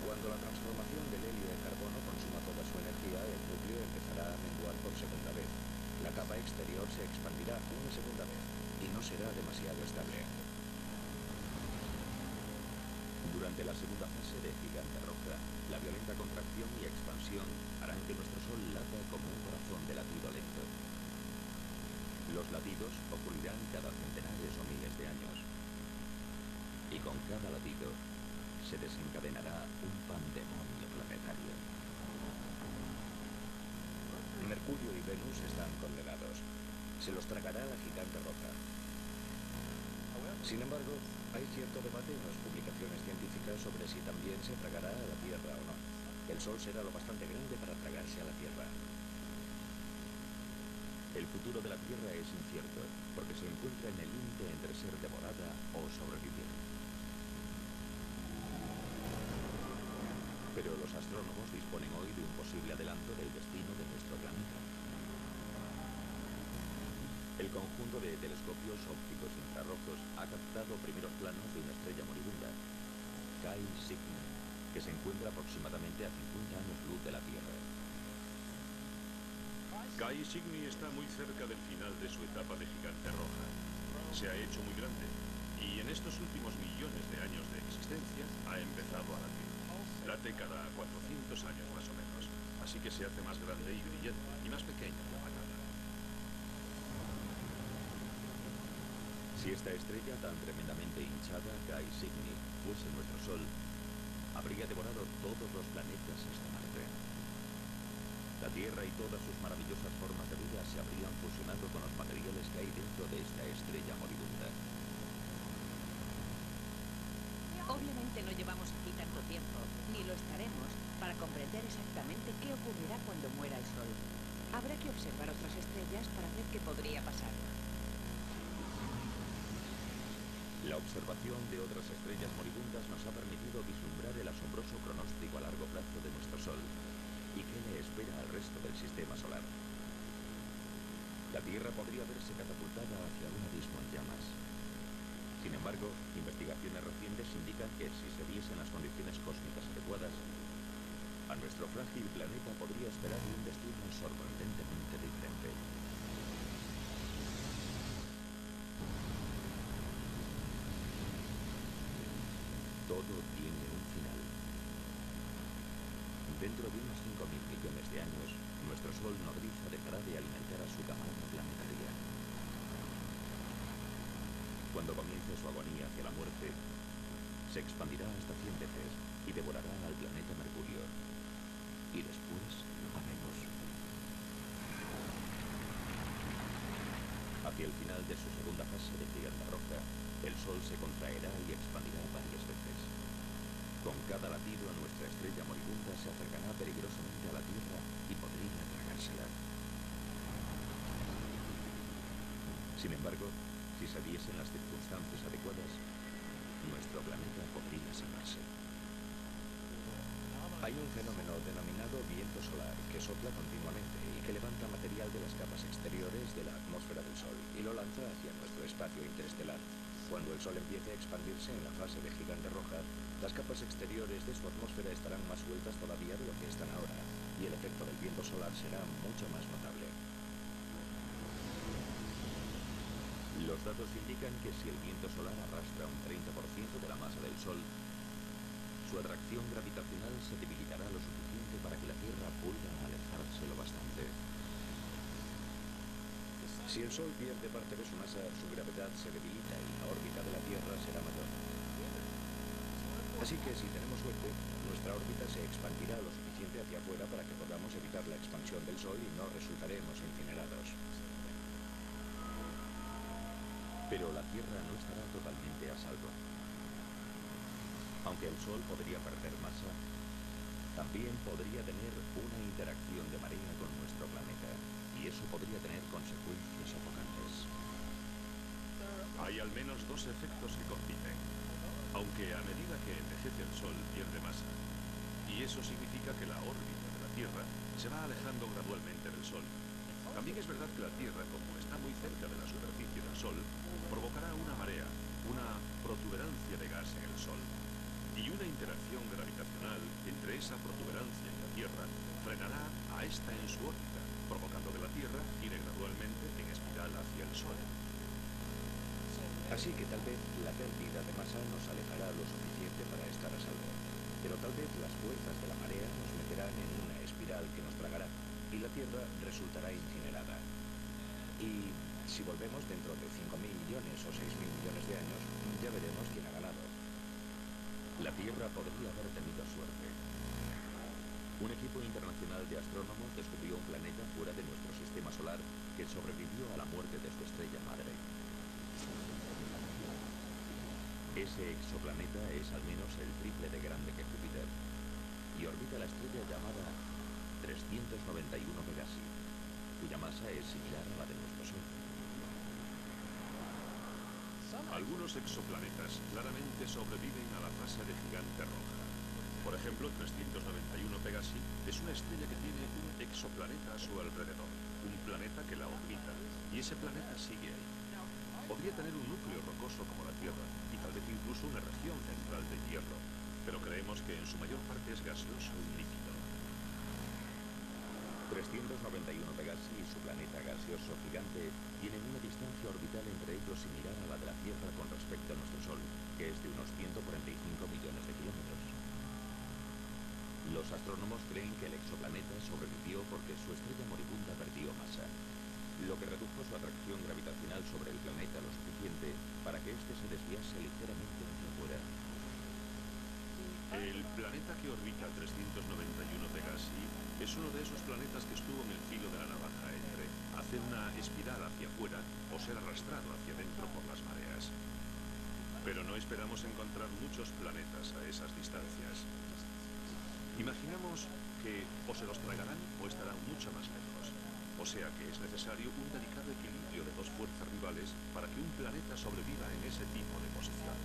Cuando la transformación del helio en carbono consuma toda su energía, el núcleo empezará a menguar por segunda vez. La capa exterior se expandirá una segunda vez, y no será demasiado estable. Durante la segunda fase de gigante roja, la violenta contracción y expansión harán que nuestro Sol lata como un corazón de latido lento. Los latidos ocurrirán cada centenares o miles de años. Y con cada latido se desencadenará un pandemonio planetario. Mercurio y Venus están condenados. Se los tragará la gigante roja. Sin embargo, hay cierto debate en las publicaciones científicas sobre si también se tragará a la Tierra o no. El Sol será lo bastante grande para tragarse a la Tierra. El futuro de la Tierra es incierto, porque se encuentra en el límite entre ser devorada o sobrevivir. Pero los astrónomos disponen hoy de un posible adelanto del destino de nuestro planeta. El conjunto de telescopios ópticos infrarrojos ha captado primeros planos de una estrella moribunda, Cae Cygni, que se encuentra aproximadamente a 50 años luz de la Tierra. Cae Cygni está muy cerca del final de su etapa de gigante roja. Se ha hecho muy grande y en estos últimos millones de años de existencia ha empezado a latir. Late cada 400 años más o menos, así que se hace más grande y brillante y más pequeña la manada. Si esta estrella tan tremendamente hinchada, Cae Cygni, fuese nuestro Sol, habría devorado todos los planetas hasta Marte. La Tierra y todas sus maravillosas formas de vida se habrían fusionado con los materiales que hay dentro de esta estrella moribunda. Obviamente no llevamos aquí tanto tiempo, ni lo estaremos, para comprender exactamente qué ocurrirá cuando muera el Sol. Habrá que observar otras estrellas para ver qué podría pasar. La observación de otras estrellas moribundas nos ha permitido vislumbrar el asombroso pronóstico a largo plazo de nuestro Sol y qué le espera al resto del sistema solar. La Tierra podría verse catapultada hacia un abismo en llamas. Sin embargo, investigaciones recientes indican que si se diesen las condiciones cósmicas adecuadas, a nuestro frágil planeta podría esperar un destino sorprendentemente diferente. Todo tiene un final. Dentro de unos 5.000 millones de años, nuestro Sol nodriza dejará de alimentar a su camada planetaria. Cuando comience su agonía hacia la muerte, se expandirá hasta 100 veces y devorará al planeta Mercurio. Y después, a Venus. Hacia el final de su segunda fase de gigante roja, el Sol se contraerá y expandirá varias veces. Con cada latido, nuestra estrella moribunda se acercará peligrosamente a la Tierra y podría tragársela. Sin embargo, si se diesen las circunstancias adecuadas, nuestro planeta podría salvarse. Hay un fenómeno denominado viento solar que sopla continuamente y que levanta material de las capas exteriores de la atmósfera del Sol y lo lanza hacia nuestro espacio interestelar. Cuando el Sol empiece a expandirse en la fase de gigante roja, las capas exteriores de su atmósfera estarán más sueltas todavía de lo que están ahora, y el efecto del viento solar será mucho más notable. Los datos indican que si el viento solar arrastra un 30% de la masa del Sol, su atracción gravitacional se debilitará lo suficiente para que la Tierra pueda alejarse lo bastante. Si el Sol pierde parte de su masa, su gravedad se debilita y la órbita de la Tierra será mayor. Así que, si tenemos suerte, nuestra órbita se expandirá lo suficiente hacia afuera para que podamos evitar la expansión del Sol y no resultaremos incinerados. Pero la Tierra no estará totalmente a salvo. Aunque el Sol podría perder masa, también podría tener una interacción de marea con nuestro planeta, y eso podría tener consecuencias sofocantes. Hay al menos dos efectos que compiten. Aunque a medida que envejece el Sol pierde masa, y eso significa que la órbita de la Tierra se va alejando gradualmente del Sol. También es verdad que la Tierra, como está muy cerca de la superficie del Sol, provocará una marea, una protuberancia de gas en el Sol. Y una interacción gravitacional entre esa protuberancia y la Tierra frenará a esta en su órbita, provocando que la Tierra gire gradualmente en espiral hacia el Sol. Así que tal vez la pérdida de masa nos alejará lo suficiente para estar a salvo. Pero tal vez las fuerzas de la marea nos meterán en una espiral que nos tragará y la Tierra resultará incinerada. Y si volvemos dentro de 5.000 millones o 6.000 millones de años, ya veremos quién ha ganado. La Tierra podría haber tenido suerte. Un equipo internacional de astrónomos descubrió un planeta fuera de nuestro sistema solar que sobrevivió a la muerte de su estrella madre. Ese exoplaneta es al menos el triple de grande que Júpiter y orbita la estrella llamada 391 Pegasi, cuya masa es similar a la de Sol. Algunos exoplanetas claramente sobreviven a la fase de gigante roja. Por ejemplo, 391 Pegasi es una estrella que tiene un exoplaneta a su alrededor, un planeta que la orbita, y ese planeta sigue ahí. Podría tener un núcleo rocoso como la Tierra, y tal vez incluso una región central de hierro, pero creemos que en su mayor parte es gaseoso y líquido. 391 Pegasi y su planeta gaseoso gigante tienen una distancia orbital entre ellos similar a la de la Tierra con respecto a nuestro Sol, que es de unos 145 millones de kilómetros. Los astrónomos creen que el exoplaneta sobrevivió porque su estrella moribunda perdió masa, lo que redujo su atracción gravitacional sobre el planeta lo suficiente para que éste se desviase ligeramente hacia afuera. El planeta que orbita 391 Pegasi es uno de esos planetas que estuvo en el filo de la navaja entre hacer una espiral hacia afuera o ser arrastrado hacia adentro por las mareas. Pero no esperamos encontrar muchos planetas a esas distancias. Imaginamos que o se los tragarán o estarán mucho más lejos. O sea que es necesario un delicado equilibrio de dos fuerzas rivales para que un planeta sobreviva en ese tipo de posición.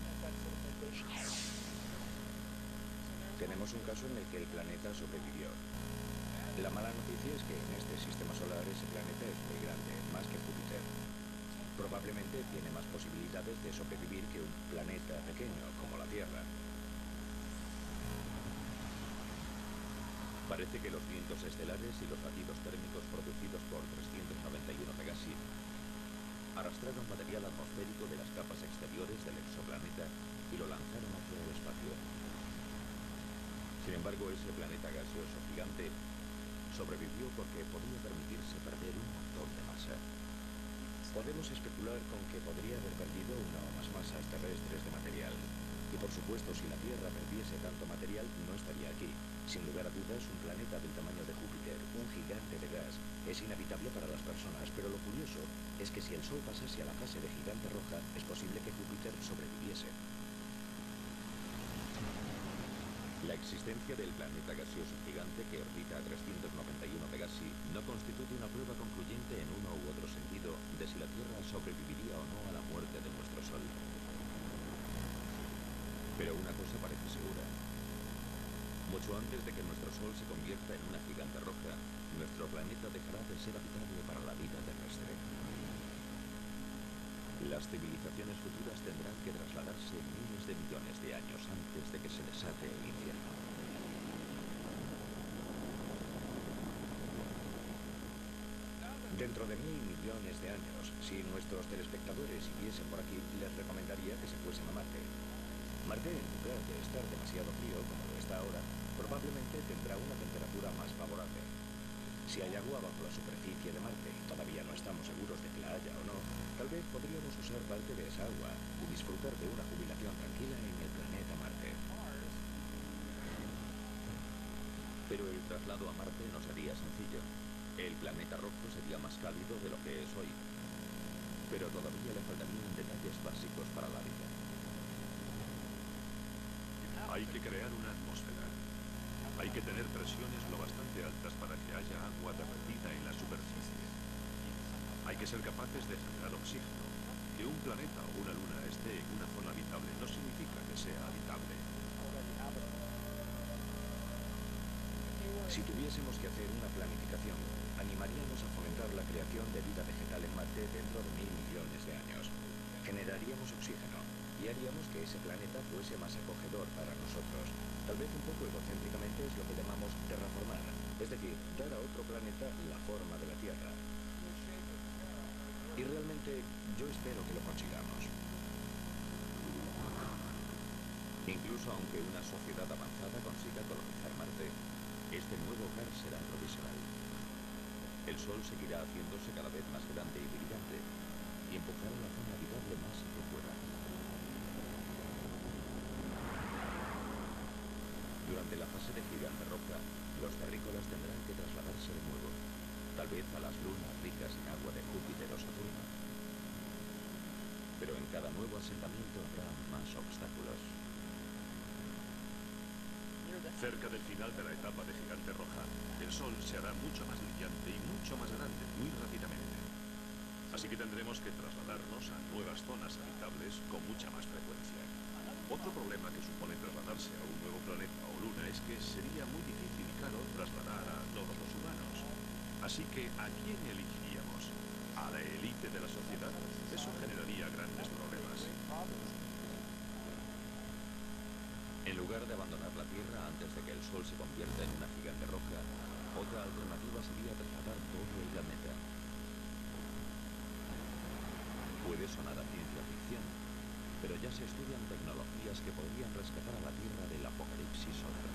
Tenemos un caso en el que el planeta sobrevivió. La mala noticia es que en este sistema solar ese planeta es muy grande, más que Júpiter. Probablemente tiene más posibilidades de sobrevivir que un planeta pequeño como la Tierra. Parece que los vientos estelares y los latidos térmicos producidos por 391 Pegasi arrastraron material atmosférico de las capas exteriores del exoplaneta y lo lanzaron hacia el espacio. Sin embargo, ese planeta gaseoso gigante sobrevivió porque podía permitirse perder un montón de masa. Podemos especular con que podría haber perdido una o más masas terrestres de material. Y por supuesto, si la Tierra perdiese tanto material, no estaría aquí. Sin lugar a dudas, un planeta del tamaño de Júpiter, un gigante de gas, es inhabitable para las personas, pero lo curioso es que si el Sol pasase a la fase de gigante roja, es posible que Júpiter sobreviviese. La existencia del planeta gaseoso gigante que orbita a 391 Pegasi no constituye una prueba concluyente en uno u otro sentido de si la Tierra sobreviviría o no a la muerte de nuestro Sol. Pero una cosa parece segura. Mucho antes de que nuestro Sol se convierta en una gigante roja, nuestro planeta dejará de ser habitable para la vida terrestre. Las civilizaciones futuras tendrán que trasladarse miles de millones de años antes de que se desate el infierno. Dentro de 1000 millones de años, si nuestros telespectadores siguiesen por aquí, les recomendaría que se fuesen a Marte. Marte, en lugar de estar demasiado frío como lo está ahora, probablemente tendrá una temperatura más favorable. Si hay agua bajo la superficie de Marte y todavía no estamos seguros de que la haya o no, tal vez podríamos usar parte de esa agua y disfrutar de una jubilación tranquila en el planeta Marte. Pero el traslado a Marte no sería sencillo. El planeta rojo sería más cálido de lo que es hoy. Pero todavía le faltarían detalles básicos para la vida. Hay que crear una atmósfera. Hay que tener presiones lo bastante altas para que haya agua derretida en la superficie. Hay que ser capaces de generar oxígeno. Que un planeta o una luna esté en una zona habitable no significa que sea habitable. Si tuviésemos que hacer una planificación, animaríamos a fomentar la creación de vida vegetal en Marte dentro de 1000 millones de años. Generaríamos oxígeno y haríamos que ese planeta fuese más acogedor para nosotros. Tal vez un poco egocéntricamente es lo que llamamos terraformar, es decir, dar a otro planeta la forma de la Tierra. Y realmente yo espero que lo consigamos. Incluso aunque una sociedad avanzada consiga colonizar Marte, este nuevo hogar será provisional. El Sol seguirá haciéndose cada vez más grande y brillante y empujará la zona habitable más hacia afuera. Durante la fase de gigante roja, los terrícolas tendrán que trasladarse de nuevo, tal vez a las lunas ricas en agua de Júpiter o Saturno. Pero en cada nuevo asentamiento habrá más obstáculos. Cerca del final de la etapa de gigante roja, el Sol se hará mucho más brillante y mucho más grande, muy rápidamente. Así Así que tendremos que trasladarnos a nuevas zonas habitables con mucha más frecuencia. Otro problema que supone trasladarse a un nuevo planeta o luna es que sería muy difícil y caro trasladar a todos los humanos. Así que, ¿a quién elegiríamos? ¿A la élite de la sociedad? Eso generaría grandes problemas. En lugar de abandonar la Tierra antes de que el Sol se convierta en una gigante roja, otra alternativa sería trasladar todo el planeta. Puede sonar a ciencia ficción, pero ya se estudian tecnologías que podrían rescatar a la Tierra del apocalipsis solar.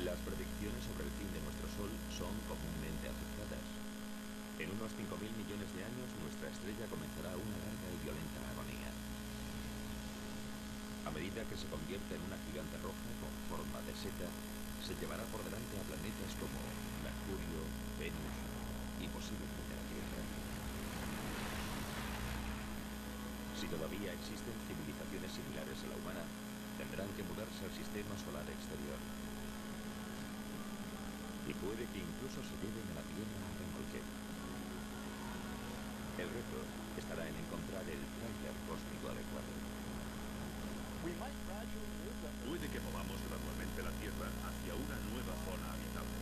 Las predicciones sobre el fin de nuestro Sol son comúnmente aceptadas. En unos 5.000 millones de años, nuestra estrella comenzará una larga y violenta agonía. A medida que se convierta en una gigante roja con forma de seta, se llevará por delante a planetas como Mercurio, Venus y posiblemente la Tierra. Si todavía existen civilizaciones similares a la humana, tendrán que mudarse al sistema solar exterior. Y puede que incluso se lleven a la Tierra a remolque. El reto estará en encontrar el tráiler cósmico adecuado. Puede que movamos gradualmente la Tierra hacia una nueva zona habitable.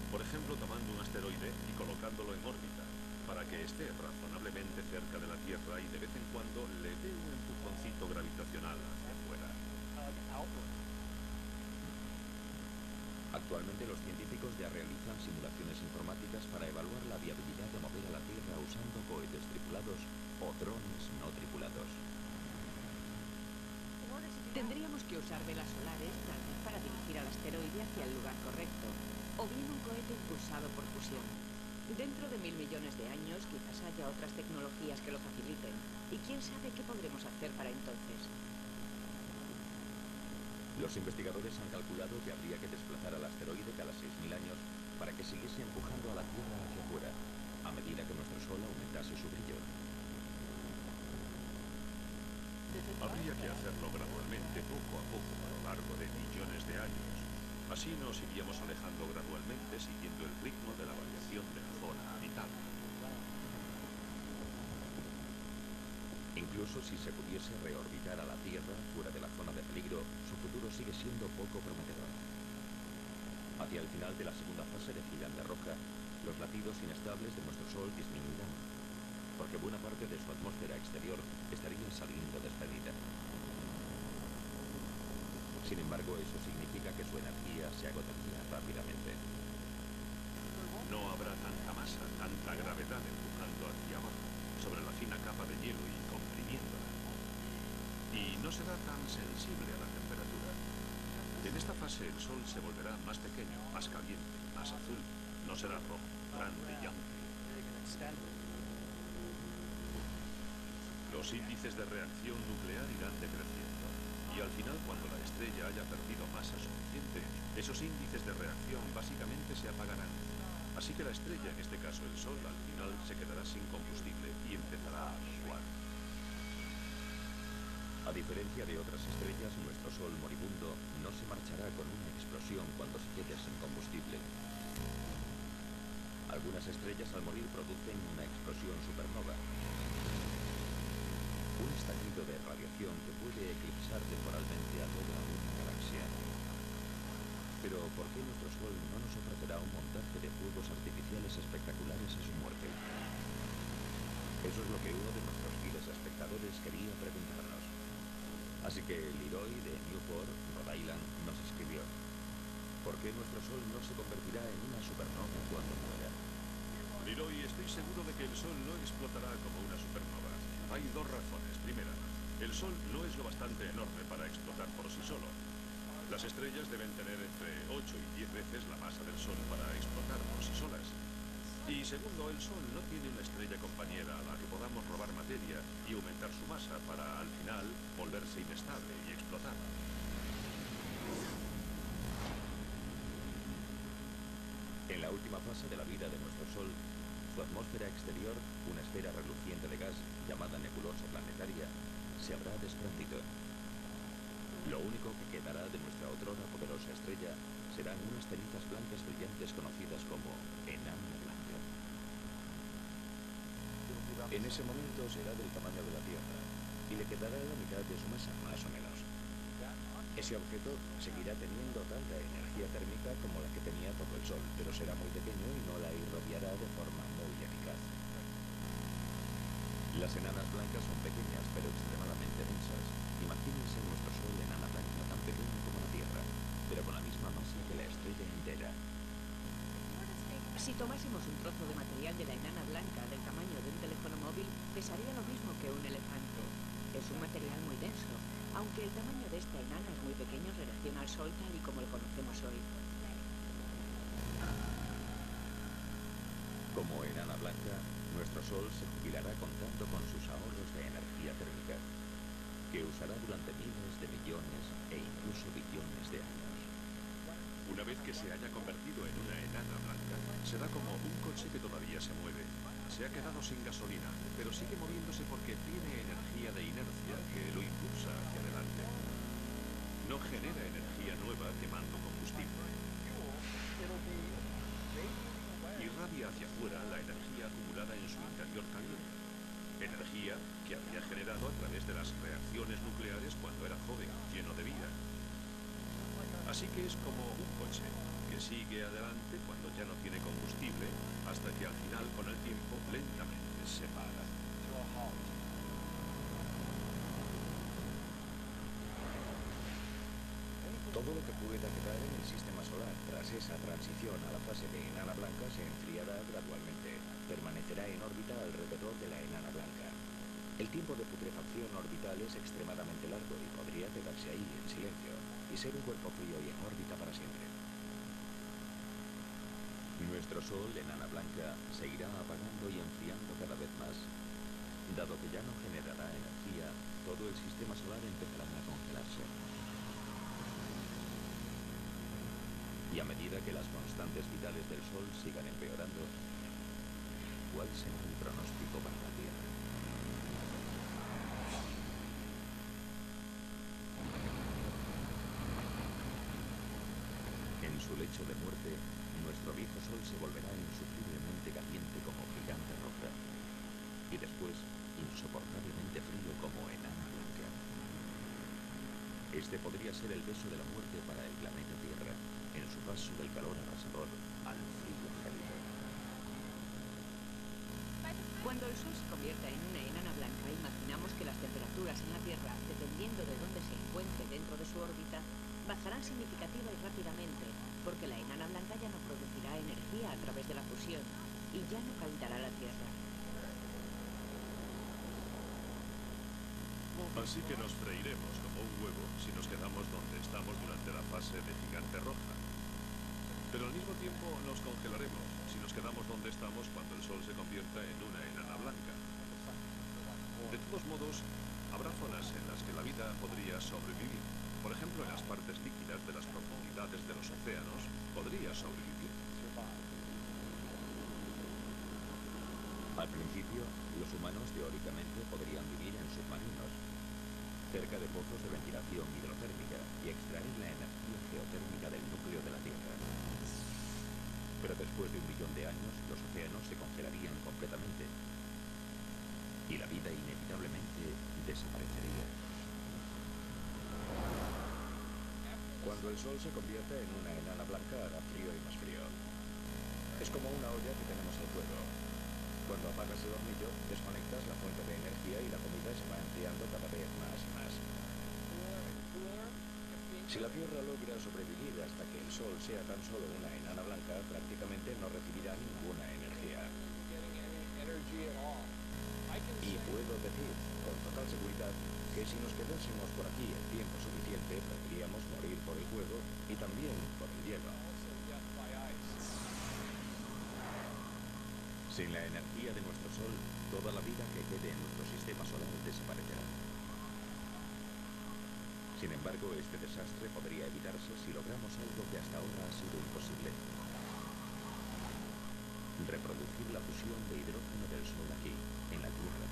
Por ejemplo, tomando un asteroide y colocándolo en órbita, para que esté razonablemente cerca de la Tierra y de vez en cuando le dé un empujoncito gravitacional hacia afuera. Actualmente los científicos ya realizan simulaciones informáticas para evaluar la viabilidad de mover a la Tierra usando cohetes tripulados o drones no tripulados. Tendríamos que usar velas solares, tal vez para dirigir al asteroide hacia el lugar correcto, o bien un cohete impulsado por fusión. Dentro de 1.000 millones de años quizás haya otras tecnologías que lo faciliten, y quién sabe qué podremos hacer para entonces. Los investigadores han calculado que habría que desplazar al asteroide cada 6.000 años para que siguiese empujando a la Tierra hacia afuera, a medida que nuestro Sol aumentase su brillo. Habría que hacerlo gradualmente, poco a poco, a lo largo de millones de años. Así nos iríamos alejando gradualmente siguiendo el ritmo de la variación de la zona habitable. Incluso si se pudiese reorbitar a la Tierra fuera de la zona de peligro, su futuro sigue siendo poco prometedor. Hacia el final de la segunda fase de gigante roja, los latidos inestables de nuestro Sol disminuirán, porque buena parte de su atmósfera exterior estaría saliendo despedida. Sin embargo, eso significa que su energía se agotaría rápidamente. No habrá tanta masa, tanta gravedad empujando hacia abajo, sobre la fina capa de hielo y comprimiéndola. Y no será tan sensible a la temperatura. En esta fase el Sol se volverá más pequeño, más caliente, más azul. No será rojo, tan brillante. Los índices de reacción nuclear irán decreciendo. Y al final, cuando la estrella haya perdido masa suficiente, esos índices de reacción básicamente se apagarán. Así que la estrella, en este caso el Sol, al final se quedará sin combustible y empezará a menguar. A diferencia de otras estrellas, nuestro Sol moribundo no se marchará con una explosión cuando se quede sin combustible. Algunas estrellas al morir producen una explosión supernova. Un estallido de radiación que puede eclipsar temporalmente a toda una galaxia. Pero ¿por qué nuestro Sol no nos ofrecerá un montaje de fuegos artificiales espectaculares a su muerte? Eso es lo que uno de nuestros fieles espectadores quería preguntarnos. Así que Leroy de Newport, Rhode Island, nos escribió: ¿por qué nuestro Sol no se convertirá en una supernova cuando muera? Leroy, estoy seguro de que el Sol no explotará como una supernova. Hay dos razones. Primera, el Sol no es lo bastante enorme para explotar por sí solo. Las estrellas deben tener entre 8 y 10 veces la masa del Sol para explotar por sí solas. Y segundo, el Sol no tiene una estrella compañera a la que podamos robar materia y aumentar su masa para, al final, volverse inestable y explotar. En la última fase de la vida de nuestro Sol, su atmósfera exterior, una esfera reluciente de gas llamada nebulosa planetaria, se habrá desprendido. Lo único que quedará de nuestra otrora poderosa En ese momento será del tamaño de la Tierra y le quedará la mitad de su masa, más o menos. Ese objeto seguirá teniendo tanta energía térmica como la que tenía todo el Sol, pero será muy pequeño y no la irradiará de forma muy eficaz. Las enanas blancas son pequeñas, pero extremadamente densas. Imagínense nuestro Sol enana blanca tan pequeño como la Tierra, pero con la misma masa que la estrella entera. Si tomásemos un trozo de material de la enana blanca del tamaño de un teléfono móvil, pesaría lo mismo que un elefante. Es un material muy denso, aunque el tamaño de esta enana es muy pequeño en relación al Sol tal y como lo conocemos hoy. Como enana blanca, nuestro Sol se jubilará contando con sus ahorros de energía térmica, que usará durante miles de millones e incluso billones de años. Una vez que se haya convertido en una enana blanca, será como un coche que todavía se mueve. Se ha quedado sin gasolina, pero sigue moviéndose porque tiene energía de inercia que lo impulsa hacia adelante. No genera energía nueva quemando combustible. Irradia hacia afuera la energía acumulada en su interior caliente. Energía que había generado a través de las reacciones nucleares cuando era joven, lleno de vida. Así que es como un coche que sigue adelante cuando ya no tiene combustible, hasta que al final, con el tiempo, lentamente se para. Todo lo que pueda quedar en el sistema solar tras esa transición a la fase de enana blanca se enfriará gradualmente. Permanecerá en órbita alrededor de la enana blanca. El tiempo de putrefacción orbital es extremadamente largo y podría quedarse ahí en silencio y ser un cuerpo frío y en órbita para siempre. Nuestro Sol, enana blanca, se irá apagando y enfriando cada vez más. Dado que ya no generará energía, todo el sistema solar empezará a congelarse. Y a medida que las constantes vitales del Sol sigan empeorando, ¿cuál será el pronóstico para la Tierra? En su lecho de muerte, nuestro viejo Sol se volverá insufriblemente caliente como gigante roja y después insoportablemente frío como enana blanca. Este podría ser el beso de la muerte para el planeta Tierra, en su paso del calor abrasador al frío gélido. Cuando el Sol se convierta en una enana blanca, imaginamos que las temperaturas en la Tierra, dependiendo de dónde se encuentre dentro de su órbita, bajarán significativa y rápidamente, porque la enana blanca ya no producirá energía a través de la fusión y ya no calentará la Tierra. Así que nos freiremos como un huevo si nos quedamos donde estamos durante la fase de gigante roja. Pero al mismo tiempo nos congelaremos si nos quedamos donde estamos cuando el Sol se convierta en una enana blanca. De todos modos, habrá zonas en las que la vida podría sobrevivir. Por ejemplo, en las partes líquidas de las profundidades de los océanos, podría sobrevivir. Al principio, los humanos teóricamente podrían vivir en submarinos, cerca de pozos de ventilación hidrotérmica y extraer la energía geotérmica del núcleo de la Tierra. Pero después de 1 millón de años, los océanos se congelarían completamente y la vida inevitablemente desaparecería. Cuando el Sol se convierta en una enana blanca hará frío y más frío. Es como una olla que tenemos al fuego. Cuando apagas el hornillo, desconectas la fuente de energía y la comida se va enfriando cada vez más y más. Si la Tierra logra sobrevivir hasta que el Sol sea tan solo una enana blanca, prácticamente no recibirá ninguna energía. Y puedo decir, con total seguridad, que si nos quedásemos por aquí el tiempo suficiente, podríamos morir por el fuego y también por el hielo. Sin la energía de nuestro Sol, toda la vida que quede en nuestro sistema solar desaparecerá. Sin embargo, este desastre podría evitarse si logramos algo que hasta ahora ha sido imposible: reproducir la fusión de hidrógeno del Sol aquí, en la Tierra.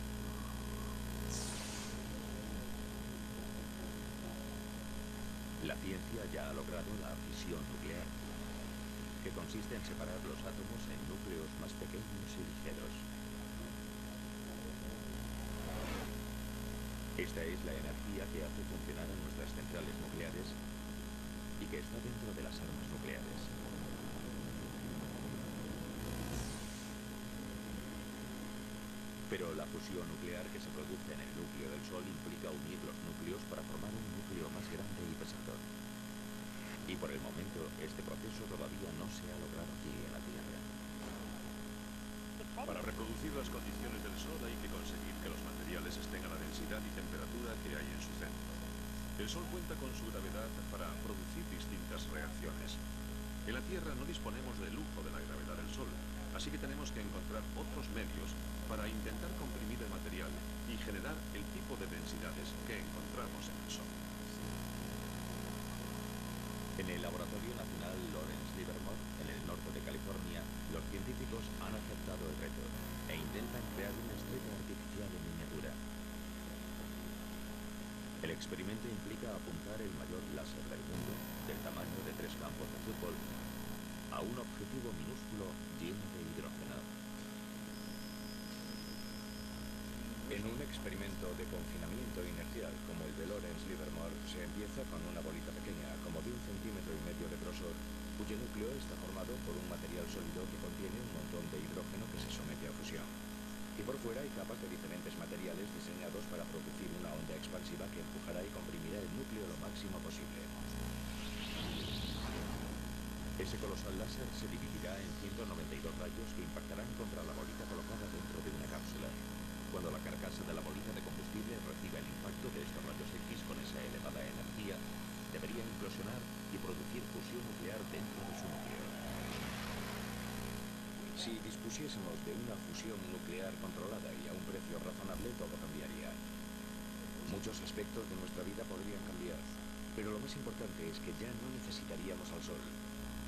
La ciencia ya ha logrado la fisión nuclear, que consiste en separar los átomos en núcleos más pequeños y ligeros. Esta es la energía que hace funcionar a nuestras centrales nucleares y que está dentro de las armas nucleares. Pero la fusión nuclear que se produce en el núcleo del Sol implica unir los núcleos para formar un núcleo más grande y pesado. Y por el momento, este proceso todavía no se ha logrado aquí en la Tierra. Para reproducir las condiciones del Sol hay que conseguir que los materiales estén a la densidad y temperatura que hay en su centro. El Sol cuenta con su gravedad para producir distintas reacciones. En la Tierra no disponemos del lujo de la gravedad del Sol, así que tenemos que encontrar otros medios para intentar comprimir el material y generar el tipo de densidades que encontramos en el Sol. En el Laboratorio Nacional Lawrence Livermore, en el norte de California, los científicos han aceptado el reto e intentan crear una estrella artificial en miniatura. El experimento implica apuntar el mayor láser del mundo, del tamaño de 3 campos de fútbol, a un objetivo minúsculo lleno de hidrógeno. En un experimento de confinamiento inercial como el de Lawrence Livermore, se empieza con una bolita pequeña, como de 1,5 centímetros de grosor, cuyo núcleo está formado por un material sólido que contiene un montón de hidrógeno que se somete a fusión. Y por fuera hay capas de diferentes materiales diseñados para producir una onda expansiva que empujará y comprimirá el núcleo lo máximo posible. Ese colosal láser se dividirá en 192 rayos que impactarán contra la bolita colocada dentro de una cápsula. Cuando la carcasa de la bolita de combustible reciba el impacto de estos rayos X con esa elevada energía, debería implosionar y producir fusión nuclear dentro de su núcleo. Si dispusiésemos de una fusión nuclear controlada y a un precio razonable, todo cambiaría. Muchos aspectos de nuestra vida podrían cambiar, pero lo más importante es que ya no necesitaríamos al Sol.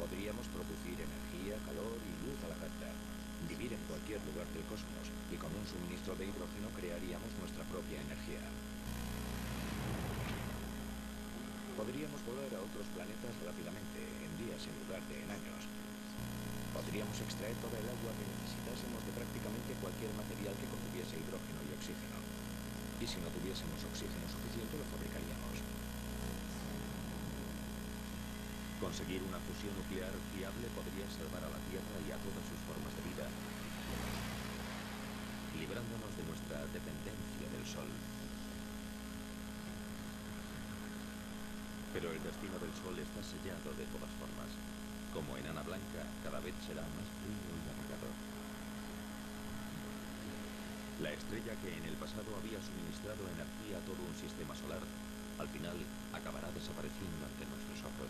Podríamos producir energía, calor y luz a la carta, vivir en cualquier lugar del cosmos y con un suministro de hidrógeno crearíamos nuestra propia energía. Podríamos volar a otros planetas rápidamente, en días en lugar de en años. Podríamos extraer toda el agua que necesitásemos de prácticamente cualquier material que contuviese hidrógeno y oxígeno. Y si no tuviésemos oxígeno suficiente, lo fabricaríamos. Conseguir una fusión nuclear fiable podría salvar a la Tierra y a todas sus formas de vida, librándonos de nuestra dependencia del Sol. Pero el destino del Sol está sellado de todas formas. Como enana blanca, cada vez será más frío y apagado. La estrella que en el pasado había suministrado energía a todo un sistema solar, al final acabará desapareciendo ante nuestros ojos.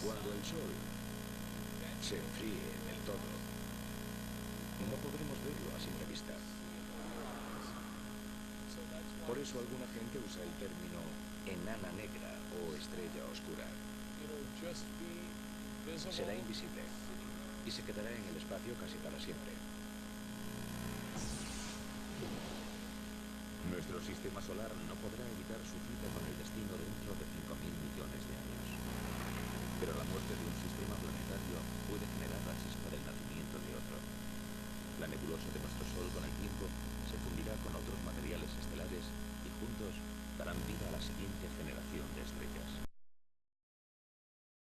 Cuando el Sol se enfríe del todo, no podremos verlo a simple vista. Por eso alguna gente usa el término enana negra o estrella oscura. Será invisible y se quedará en el espacio casi para siempre. Nuestro sistema solar no podrá evitar su cita con el destino dentro de 5.000 millones de años. Pero la muerte de un sistema planetario puede generar la chispa del nacimiento de otro. La nebulosa de nuestro Sol con el tiempo se fundirá con otros materiales estelares y juntos darán vida a la siguiente